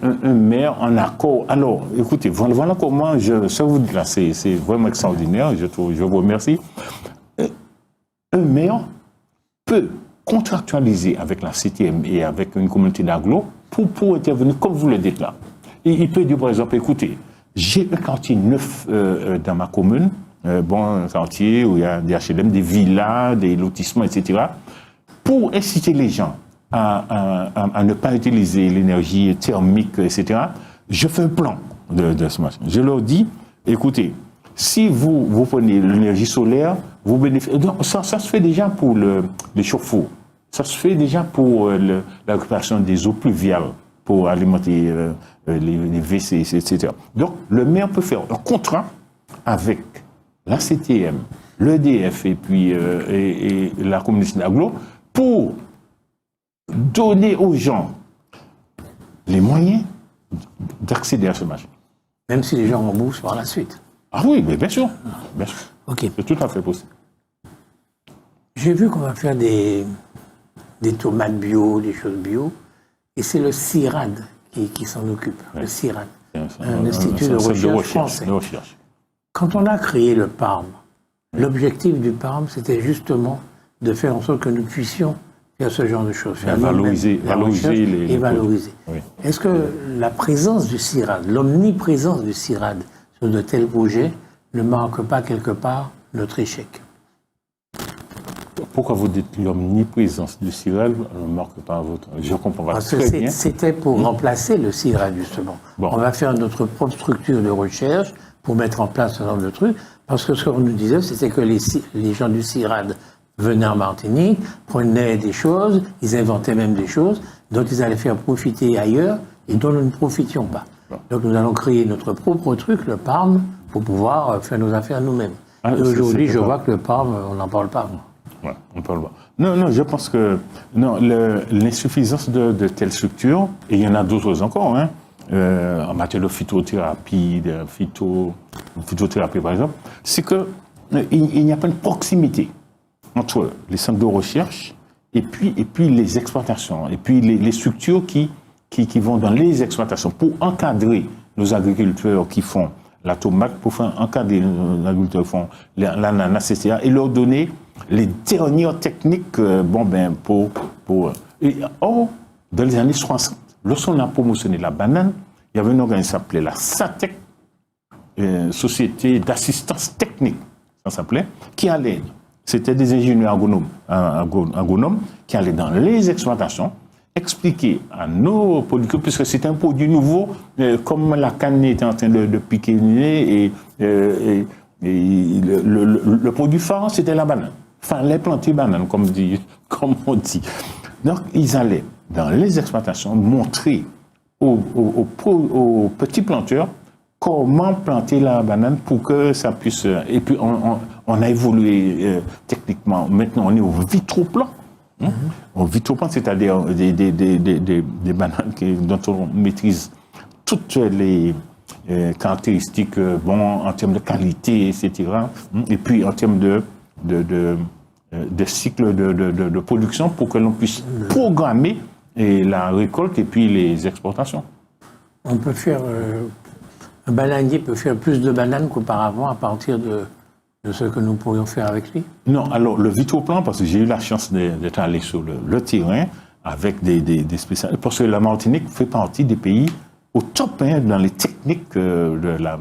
Speaker 3: Un maire en accord. Alors, écoutez, voilà comment ça vous dit là, c'est vraiment extraordinaire, je vous remercie. Un maire peut contractualiser avec la CTM et avec une communauté d'agglo pour intervenir comme vous le dites là. Et il peut dire, par exemple, écoutez, j'ai un quartier neuf dans ma commune, un quartier où il y a des HLM, des villas, des lotissements, etc. Pour inciter les gens à ne pas utiliser l'énergie thermique, etc., je fais un plan de ce machin. Je leur dis, écoutez, si vous prenez l'énergie solaire, vous bénéficiez. Donc, ça se fait déjà pour les chauffe-eau. Ça se fait déjà pour la récupération des eaux pluviales, pour alimenter les WC, etc. Donc, le maire peut faire un contrat avec la CTM, l'EDF et puis et la communauté d'Aglo pour donner aux gens les moyens d'accéder à ce marché.
Speaker 2: Même si les gens remboursent par la suite.
Speaker 3: Ah oui, mais bien sûr. Bien sûr.
Speaker 2: Ok.
Speaker 3: C'est tout à fait possible.
Speaker 2: J'ai vu qu'on va faire des tomates bio, des choses bio, et c'est le CIRAD qui s'en occupe, le CIRAD, un institut de recherche français. Quand on a créé le PARM, l'objectif du PARM, c'était justement de faire en sorte que nous puissions faire ce genre de choses. Faire
Speaker 3: valoriser
Speaker 2: et valoriser. Oui. Est-ce que la présence du CIRAD, l'omniprésence du CIRAD sur de tels projets ne marque pas quelque part notre échec?
Speaker 3: Pourquoi vous dites l'omniprésence du CIRAD ne marque pas votre... Je comprends pas très bien.
Speaker 2: C'était pour remplacer le CIRAD, justement. Bon. On va faire notre propre structure de recherche pour mettre en place ce genre de trucs, parce que ce qu'on nous disait, c'était que les gens du CIRAD venaient en Martinique, prenaient des choses, ils inventaient même des choses, dont ils allaient faire profiter ailleurs, et dont nous ne profitions pas. Bon. Donc nous allons créer notre propre truc, le PARM, pour pouvoir faire nos affaires nous-mêmes. Ah, et aujourd'hui, je vois que le PARM, on n'en parle pas.
Speaker 3: Ouais, on parle pas. Non, je pense que l'insuffisance de telles structures, et il y en a d'autres encore, hein, en matière de phytothérapie, phytothérapie par exemple, c'est qu'il n'y a pas de proximité entre les centres de recherche et puis les exploitations, et puis les structures qui vont dans les exploitations pour encadrer nos agriculteurs qui font la tomate, pour encadrer nos agriculteurs qui font l'ananas, etc., et leur donner les dernières techniques Or, dans les années 60, lorsqu'on a promotionné la banane, il y avait un organisme qui s'appelait la SATEC, Société d'assistance technique, ça s'appelait, qui allait, c'était des ingénieurs agronomes qui allaient dans les exploitations expliquer à nos producteurs, puisque c'était un produit nouveau, comme la canne était en train de piquer et le produit phare, c'était la banane. Enfin, les planter banane, comme on dit. Donc, ils allaient dans les exploitations montrer aux petits planteurs comment planter la banane pour que ça puisse... Et puis, on a évolué techniquement. Maintenant, on est au vitroplan. Au vitroplan, c'est-à-dire des bananes dont on maîtrise toutes les caractéristiques en termes de qualité, etc. Et puis, en termes de cycle de production pour que l'on puisse programmer la récolte et puis les exportations.
Speaker 2: On peut faire... un bananier peut faire plus de bananes qu'auparavant à partir de ce que nous pourrions faire avec lui?
Speaker 3: Non, alors le vitroplan, parce que j'ai eu la chance d'être allé sur le terrain avec des spécialistes, parce que la Martinique fait partie des pays au top dans les techniques de la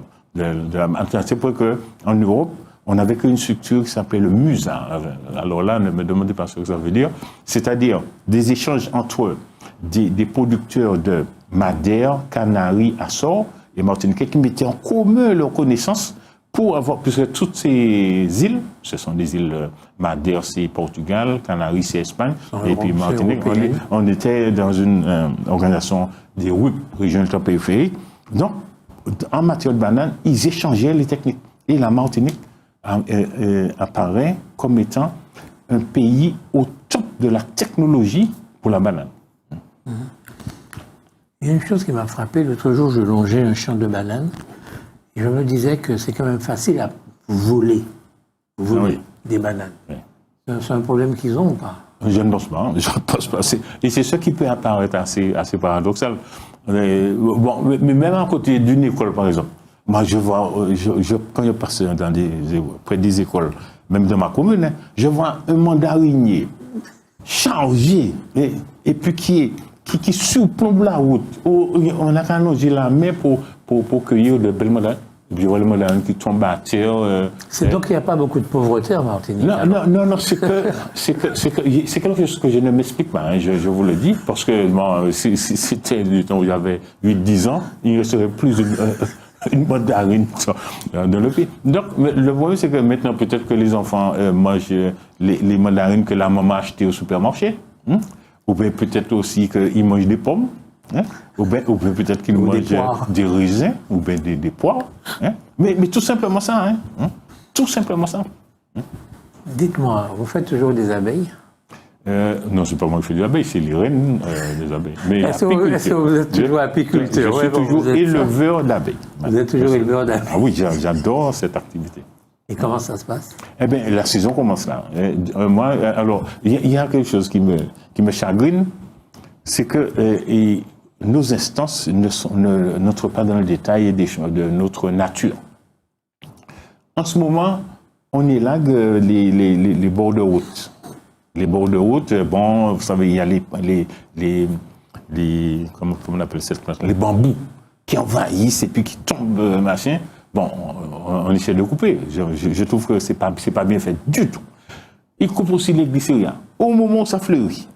Speaker 3: c'est pour qu'en Europe, on n'avait qu'une structure qui s'appelait le MUSA. Alors là, ne me demandez pas ce que ça veut dire. C'est-à-dire des échanges entre des producteurs de Madère, Canaries, Açores et Martinique qui mettaient en commun leurs connaissances pour avoir, puisque toutes ces îles, ce sont des îles, Madère c'est Portugal, Canaries c'est Espagne, et puis Martinique, on était dans une organisation des RUP, région ultra-périphérique. Donc, en matière de bananes, ils échangeaient les techniques. Et la Martinique apparaît comme étant un pays au top de la technologie pour la banane.
Speaker 2: Il y a une chose qui m'a frappé. L'autre jour, je longeais un champ de bananes et je me disais que c'est quand même facile à voler des bananes. Oui. C'est un problème qu'ils ont ou pas?
Speaker 3: Je ne pense pas. Je ne pense pas. Et c'est ce qui peut apparaître assez paradoxal. Mais même à côté d'une école, par exemple, moi, je vois, quand je passe près des écoles, même dans ma commune, je vois un mandarinier chargé et puis qui surplombe la route. On a allongé la main pour cueillir de belles mandarines. Je vois le mandarin qui tombe à terre.
Speaker 2: C'est donc qu'il n'y a pas beaucoup de pauvreté en Martinique.
Speaker 3: Non, c'est quelque chose que je ne m'explique pas, hein, je vous le dis, parce que si c'était du temps où j'avais 8-10 ans, il ne resterait plus une mandarine dans le pays. Donc, le problème, c'est que maintenant, peut-être que les enfants mangent les mandarines que la maman a achetées au supermarché. Ou bien peut-être aussi qu'ils mangent des pommes. Ou bien peut-être qu'ils mangent des raisins, ou bien des poires. Mais tout simplement ça. Tout simplement ça.
Speaker 2: Dites-moi, vous faites toujours des abeilles?
Speaker 3: Non, c'est pas moi qui fais des abeilles, c'est les reines des abeilles. Mais
Speaker 2: est-ce que vous êtes toujours apiculteur?
Speaker 3: Je suis toujours éleveur d'abeilles.
Speaker 2: Vous êtes toujours éleveur d'abeilles?
Speaker 3: Ah oui, j'adore cette activité.
Speaker 2: Et comment ça se passe?
Speaker 3: Eh bien, la saison commence là. Moi, alors, il y a quelque chose qui me chagrine, c'est que nos instances n'entrent pas dans le détail de notre nature. En ce moment, on élague les bords de route. Les bords de route, bon, vous savez, il y a comment on appelle cette plante? Les bambous qui envahissent et puis qui tombent, machin. Bon, on essaie de couper. Je trouve que c'est pas bien fait du tout. Ils coupent aussi les glycérias au moment où ça fleurit.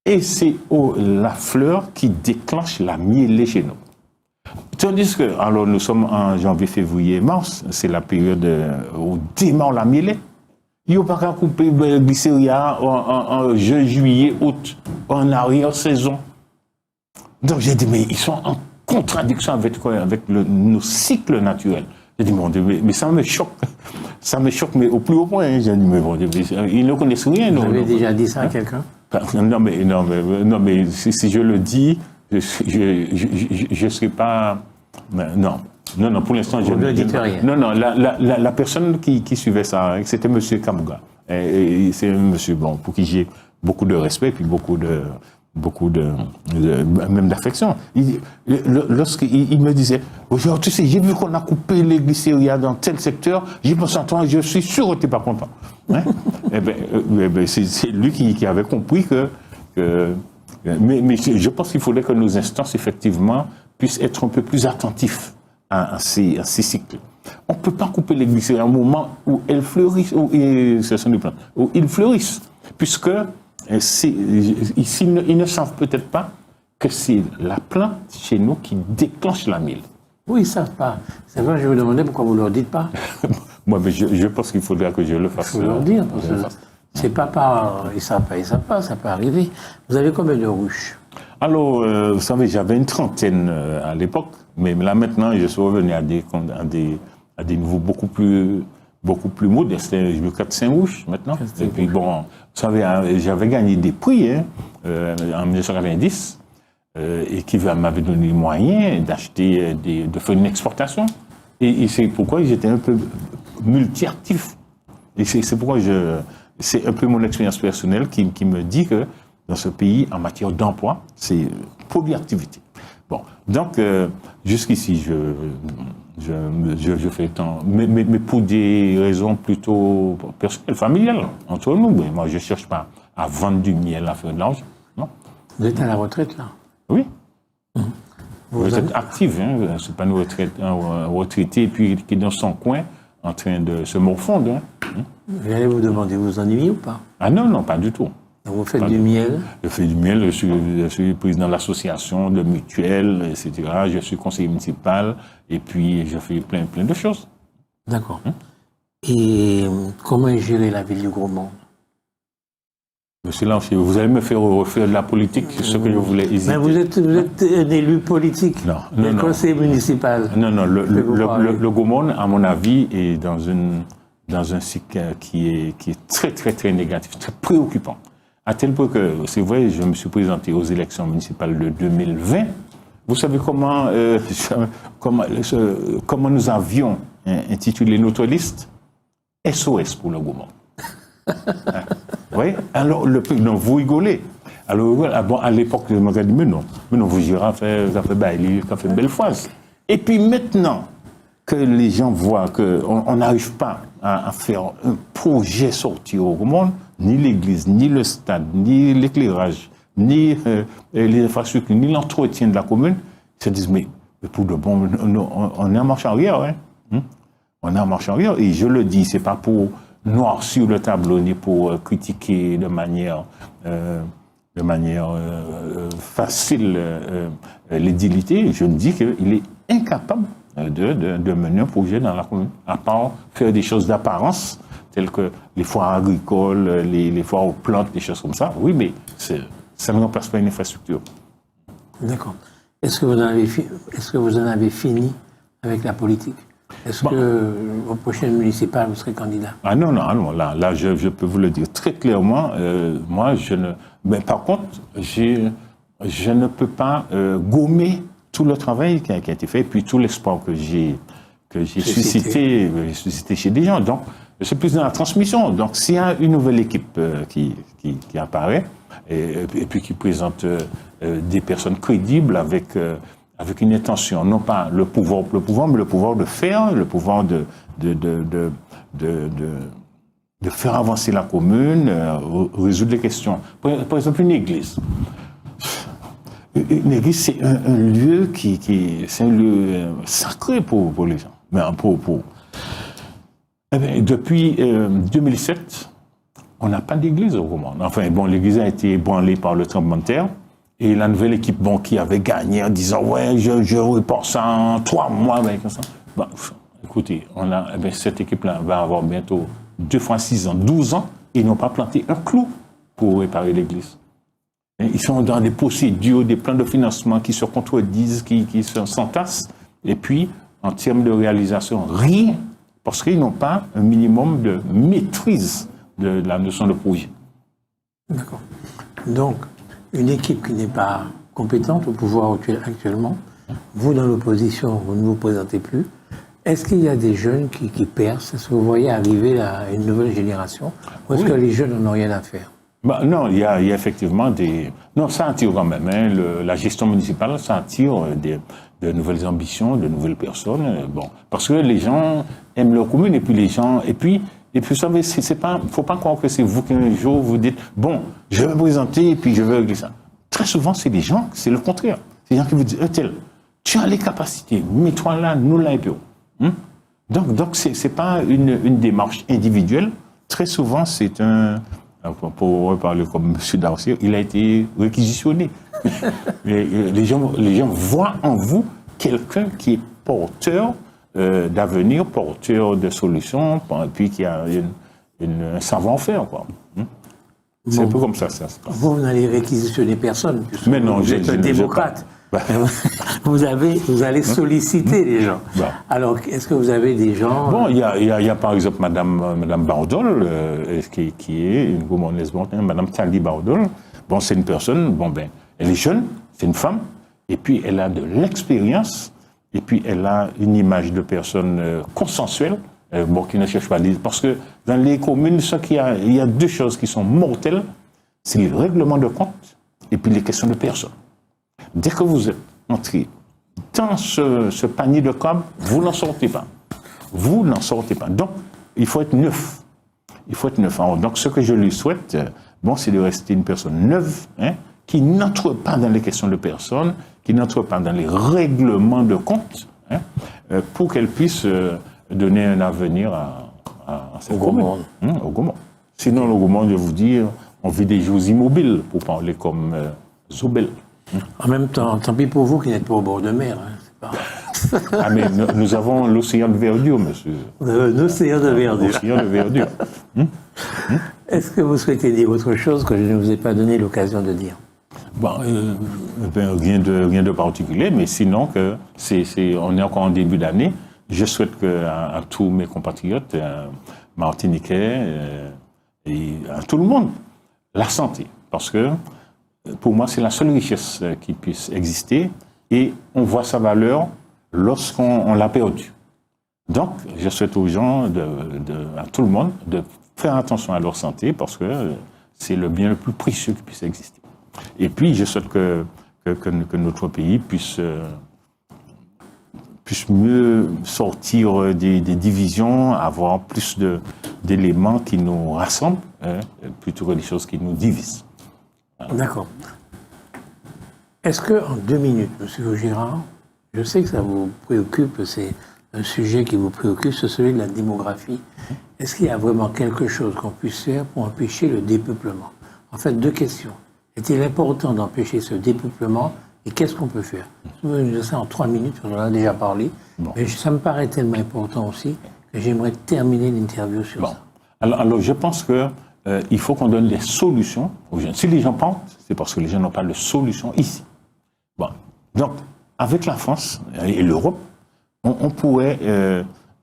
Speaker 3: Et c'est la fleur qui déclenche la mielée chez nous. Tandis que, alors nous sommes en janvier, février, mars, c'est la période où démarre la mielée. Il n'y a pas qu'à couper le glycéria en juin, juillet, août, en arrière-saison. Donc j'ai dit, mais ils sont en contradiction avec nos cycles naturels. J'ai dit, mon Dieu, mais ça me choque. Ça me choque, mais au plus haut point. J'ai dit, mais bon Dieu, ils ne connaissent rien.
Speaker 2: Vous avez déjà dit ça à quelqu'un?
Speaker 3: Non, mais si je le dis, je ne serai pas... Non, pour l'instant, je
Speaker 2: ne dites rien.
Speaker 3: Non, la personne qui suivait ça, c'était M. Kamouga. Et c'est un monsieur, bon, pour qui j'ai beaucoup de respect, puis même d'affection. Lorsqu'il me disait, aujourd'hui, tu sais, j'ai vu qu'on a coupé les glycérias dans tel secteur, j'ai pensé à toi, je suis sûr que tu n'es pas content. C'est lui qui avait compris que mais je pense qu'il faudrait que nos instances, effectivement, puissent être un peu plus attentifs à ces cycles. On ne peut pas couper les glycérias au moment où elles fleurissent, ce sont des plantes, où ils fleurissent, puisque ils ne savent peut-être pas que c'est la plante chez nous qui déclenche la mille.
Speaker 2: Oui, ils ne savent pas. C'est vrai, je vous demandais pourquoi vous ne leur dites pas.
Speaker 3: Moi, mais je pense qu'il faudra que je le fasse.
Speaker 2: Il faut leur dire, parce que c'est pas par... Ils ne savent pas, ça peut arriver. Vous avez combien de ruches?
Speaker 3: Alors, vous savez, j'avais une trentaine à l'époque, mais là maintenant, je suis revenu à des niveaux beaucoup plus modestes. J'ai 4-5 ruches maintenant. Et puis bon, vous savez, j'avais gagné des prix en 1990 et qui m'avaient donné les moyens d'acheter, de faire une exportation. Et c'est pourquoi j'étais un peu multi-actif. Et c'est pourquoi c'est un peu mon expérience personnelle qui me dit que dans ce pays, en matière d'emploi, c'est polyactivité. Bon, donc jusqu'ici, je fais tant, mais pour des raisons plutôt personnelles, familiales, entre nous. Mais moi, je ne cherche pas à vendre du miel, à faire de l'argent. Non.
Speaker 2: Vous êtes à la retraite, là?
Speaker 3: Oui. Vous êtes active, hein, c'est pas un retraité puis qui est dans son coin en train de se morfondre.
Speaker 2: J'allais vous demander, vous vous ennuyez ou pas?
Speaker 3: Ah non, pas du tout.
Speaker 2: Donc vous faites du miel?
Speaker 3: Je fais du miel, je suis président de l'association de mutuelles, etc. Je suis conseiller municipal et puis je fais plein de choses.
Speaker 2: D'accord. Et comment est gérée la ville du Gros Monde?
Speaker 3: Monsieur Lanchier, vous allez me faire refaire de la politique, c'est ce que je voulais hésiter.
Speaker 2: Mais vous êtes un élu politique,
Speaker 3: non.
Speaker 2: conseiller municipal.
Speaker 3: Non, le Gros Monde, à mon avis, est dans un cycle qui est très, très, très négatif, très préoccupant. À tel point que, c'est vrai, je me suis présenté aux élections municipales de 2020. Vous savez comment nous avions intitulé notre liste? SOS pour le Gros Monde. Oui, alors non, vous rigolez. Alors, bon, à l'époque, je me dit, mais non, vous girez, ça fait belle phrase. Et puis maintenant que les gens voient qu'on n'arrive pas à faire un projet sorti au monde, ni l'église, ni le stade, ni l'éclairage, ni les infrastructures, ni l'entretien de la commune, ils se disent, mais pour de bon, on est en marche arrière. Hein? On est en marche arrière. Et je le dis, c'est pas pour noircir le tableau, ni pour critiquer de manière facile l'édilité. Je me dis qu'il est incapable de mener un projet dans la commune, à part faire des choses d'apparence, telles que les foires agricoles, les foires aux plantes, des choses comme ça. Oui, mais ça ne remplace pas une infrastructure.
Speaker 2: D'accord. Est-ce que vous en avez fini avec la politique? Est-ce que aux prochaines municipales, vous serez candidat?
Speaker 3: Ah non, là je peux vous le dire très clairement. Moi, mais par contre, je ne peux pas gommer tout le travail qui a été fait, puis tout l'espoir que j'ai suscité chez des gens. Donc, c'est plus dans la transmission. Donc, s'il y a une nouvelle équipe qui apparaît, et puis qui présente des personnes crédibles avec une intention, non pas le pouvoir, mais le pouvoir de faire, le pouvoir de faire avancer la commune, résoudre les questions. Par exemple, une église. Une église, c'est un lieu c'est un lieu sacré pour les gens. Mais depuis 2007, on n'a pas d'église au Roman. Enfin, bon, l'église a été ébranlée par le tremblement de terre. Et la nouvelle équipe qui avait gagné en disant « Ouais, je repars ça en 3 mois. » Écoutez, cette équipe-là va avoir bientôt 2 fois 6 ans, 12 ans, et ils n'ont pas planté un clou pour réparer l'église. Ils sont dans des procédures, des plans de financement qui se contredisent, qui s'entassent. Et puis, en termes de réalisation, rien, parce qu'ils n'ont pas un minimum de maîtrise de la notion de projet.
Speaker 2: D'accord. Donc, une équipe qui n'est pas compétente au pouvoir actuellement, vous dans l'opposition, vous ne vous présentez plus. Est-ce qu'il y a des jeunes qui percent? Est-ce que vous voyez arriver une nouvelle génération? Ou est-ce que les jeunes n'en ont rien à faire?
Speaker 3: Non, il y a effectivement des... Non, ça attire quand même. La gestion municipale, ça attire de nouvelles ambitions, de nouvelles personnes. Parce que les gens aiment leur commune, et puis les gens... Et puis vous savez, il ne faut pas croire que c'est vous qui un jour vous dites « Bon, je vais me présenter et puis je vais régler ça ». Très souvent, c'est des gens, c'est le contraire. C'est des gens qui vous disent « Tu as les capacités, mets-toi là, nous là et puis Donc, ce n'est pas une démarche individuelle. Très souvent, c'est pour reparler comme M. Darcier, il a été réquisitionné. Les gens voient en vous quelqu'un qui est porteur d'avenir, porteur de solutions, puis qui a un savoir-faire. C'est un peu comme ça se passe.
Speaker 2: Vous n'allez réquisitionner personne, puisque
Speaker 3: mais non,
Speaker 2: vous êtes un démocrate. Vous allez solliciter les gens. Alors, est-ce que vous avez des gens...
Speaker 3: Bon, il y a par exemple Madame Bardol, qui est une gouverneuse, Madame Tali Bardol. Bon, c'est une personne, elle est jeune, c'est une femme, et puis elle a de l'expérience, et puis elle a une image de personne consensuelle, qui ne cherche pas à dire. Parce que dans les communes, il y a 2 choses qui sont mortelles, c'est les règlements de compte, et puis les questions de personnes. Dès que vous êtes entré dans ce panier de crabes, vous n'en sortez pas. Vous n'en sortez pas. Donc, il faut être neuf. Alors, donc, ce que je lui souhaite, c'est de rester une personne neuve, qui n'entre pas dans les questions de personnes, qui n'entre pas dans les règlements de compte, pour qu'elle puisse donner un avenir à cette commune. Au Gaumont. Sinon, le Gaumont, je vais vous dire, on vit des jours immobiles, pour parler comme Zobel.
Speaker 2: En même temps, tant pis pour vous qui n'êtes pas au bord de mer.
Speaker 3: Mais nous avons l'océan de verdure, monsieur.
Speaker 2: L'océan de verdure.
Speaker 3: L'océan de verdure.
Speaker 2: Est-ce que vous souhaitez dire autre chose que je ne vous ai pas donné l'occasion de dire?
Speaker 3: Rien de particulier, mais sinon, on est encore en début d'année. Je souhaite à tous mes compatriotes, martiniquais, et à tout le monde, la santé. Parce que pour moi, c'est la seule richesse qui puisse exister, et on voit sa valeur lorsqu'on l'a perdue. Donc, je souhaite aux gens, à tout le monde, de faire attention à leur santé, parce que c'est le bien le plus précieux qui puisse exister. Et puis, je souhaite que notre pays puisse mieux sortir des divisions, avoir plus d'éléments qui nous rassemblent, plutôt que des choses qui nous divisent.
Speaker 2: D'accord. Est-ce qu'en 2 minutes, M. Girard, je sais que ça vous préoccupe, c'est un sujet qui vous préoccupe, c'est celui de la démographie. Est-ce qu'il y a vraiment quelque chose qu'on puisse faire pour empêcher le dépeuplement? En fait, 2 questions. Est-il important d'empêcher ce dépeuplement? Et qu'est-ce qu'on peut faire? Je vais dire ça en 3 minutes, on en a déjà parlé.
Speaker 3: Bon.
Speaker 2: Mais ça me paraît tellement important aussi que j'aimerais terminer l'interview sur ça.
Speaker 3: Alors, je pense que il faut qu'on donne des solutions aux jeunes. Si les gens partent, c'est parce que les gens n'ont pas de solution ici. Bon. Donc, avec la France et l'Europe, on pourrait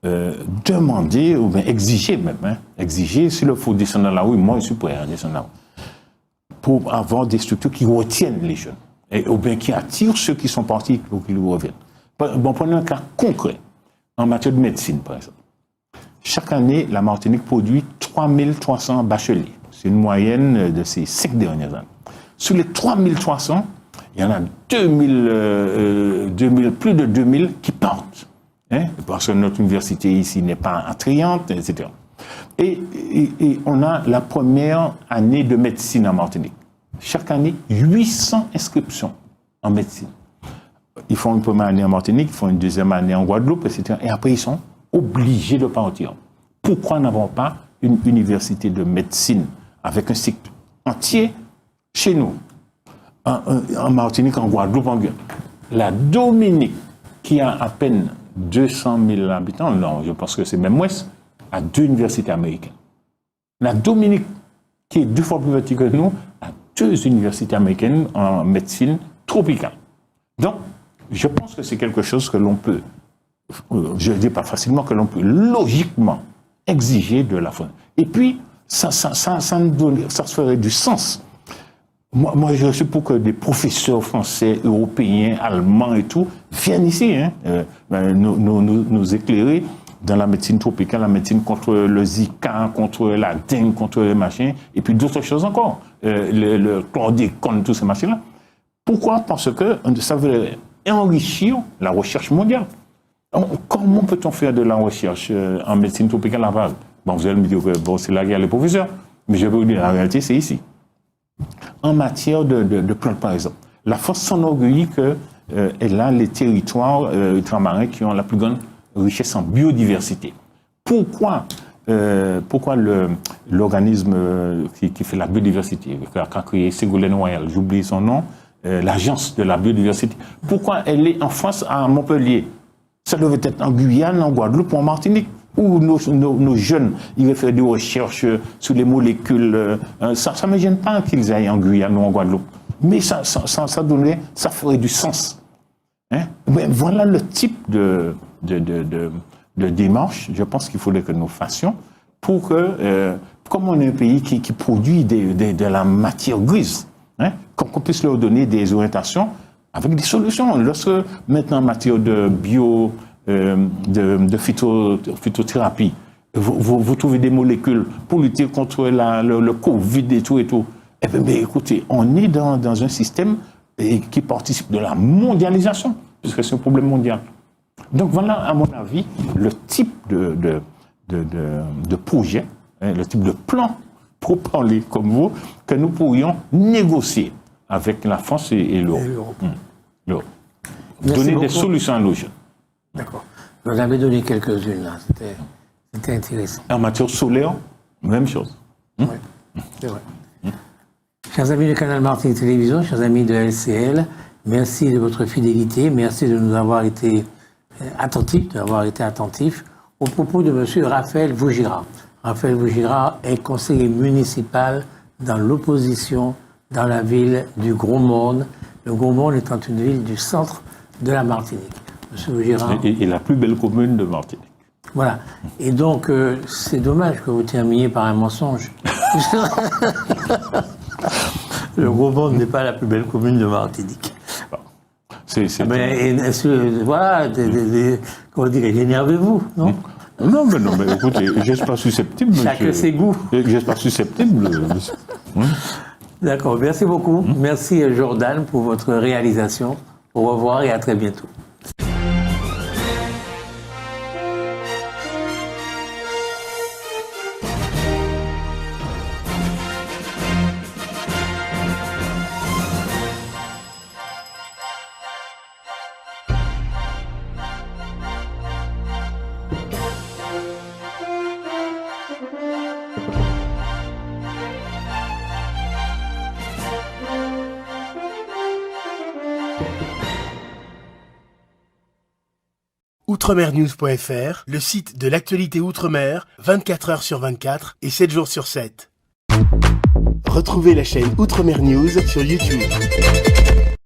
Speaker 3: demander, ou bien exiger même, exiger, s'il le faut descendre dans la rue, moi je suis prêt à descendre dans la rue, pour avoir des structures qui retiennent les jeunes, ou bien qui attirent ceux qui sont partis pour qu'ils reviennent. Bon, prenons un cas concret, en matière de médecine par exemple. Chaque année, la Martinique produit 3300 bacheliers. C'est une moyenne de ces 5 dernières années. Sur les 3300, il y en a plus de 2000 qui partent. Parce que notre université ici n'est pas attrayante, etc. Et on a la première année de médecine en Martinique. Chaque année, 800 inscriptions en médecine. Ils font une première année en Martinique, ils font une deuxième année en Guadeloupe, etc. Et après, ils sont obligés de partir. Pourquoi n'avons pas une université de médecine avec un cycle entier chez nous, en Martinique, en Guadeloupe, en Guyane? La Dominique, qui a à peine 200 000 habitants, non, je pense que c'est même moins, a 2 universités américaines. La Dominique, qui est 2 fois plus petite que nous, a 2 universités américaines en médecine tropicale. Donc, je pense que c'est quelque chose que l'on peut, je ne dis pas facilement, que l'on peut logiquement exiger de la France. Et puis, ça se ferait du sens. Moi, je suis pour que des professeurs français, européens, allemands et tout viennent ici, nous éclairer dans la médecine tropicale, la médecine contre le Zika, contre la dengue, contre les machins, et puis d'autres choses encore, le chlordécone, tous ces machins-là. Pourquoi? Parce que ça veut enrichir la recherche mondiale. Comment peut-on faire de la recherche en médecine tropicale à Laval? Bon, vous allez me dire que bon, c'est là qu'il y a les professeurs, mais je vais vous dire, la réalité, c'est ici. En matière de plantes, par exemple, la France s'enorgueillit qu'elle a les territoires ultramarins qui ont la plus grande richesse en biodiversité. Pourquoi l'organisme qui fait la biodiversité, qui a créé Ségolène Royal, j'oublie son nom, l'agence de la biodiversité, pourquoi elle est en France, à Montpellier? Ça devait être en Guyane, en Guadeloupe ou en Martinique, où nos jeunes iraient faire des recherches sur les molécules. Ça ne me gêne pas qu'ils aillent en Guyane ou en Guadeloupe. Mais ça ferait du sens. Mais voilà le type de démarche, je pense qu'il faudrait que nous fassions pour que, comme on est un pays qui produit de la matière grise, qu'on puisse leur donner des orientations avec des solutions. Lorsque maintenant en matière de de phytothérapie, vous trouvez des molécules pour lutter contre le Covid et tout. Eh bien, écoutez, on est dans un système qui participe de la mondialisation, puisque c'est un problème mondial. Donc voilà, à mon avis, le type de projet, le type de plan, pour parler comme vous, que nous pourrions négocier avec la France et l'Europe. Donner des solutions à nos jeunes.
Speaker 2: D'accord. Vous en avez donné quelques-unes, là. C'était intéressant.
Speaker 3: En matière solaire, même chose.
Speaker 2: Oui, c'est vrai. Chers amis de Canal Martinique Télévision, chers amis de LCL, merci de votre fidélité, merci de nous avoir été attentifs, aux propos de M. Raphaël Vougira. Raphaël Vougira est conseiller municipal dans l'opposition dans la ville du Gros Monde. Le Gros Monde étant une ville du centre de la Martinique. M. Vougira.
Speaker 3: Et la plus belle commune de Martinique.
Speaker 2: Voilà. Et donc, c'est dommage que vous terminiez par un mensonge. Le Gros Monde n'est pas la plus belle commune de Martinique. Voilà, comment dire, énervez-vous, non?
Speaker 3: Non, mais écoutez, je ne suis pas susceptible.
Speaker 2: Chacun ses goûts.
Speaker 3: Je ne suis pas susceptible.
Speaker 2: D'accord, merci beaucoup. Merci Jordan pour votre réalisation. Au revoir et à très bientôt.
Speaker 1: outremernews.fr, le site de l'actualité Outre-mer, 24 heures sur 24 et 7 jours sur 7. Retrouvez la chaîne Outremer News sur YouTube.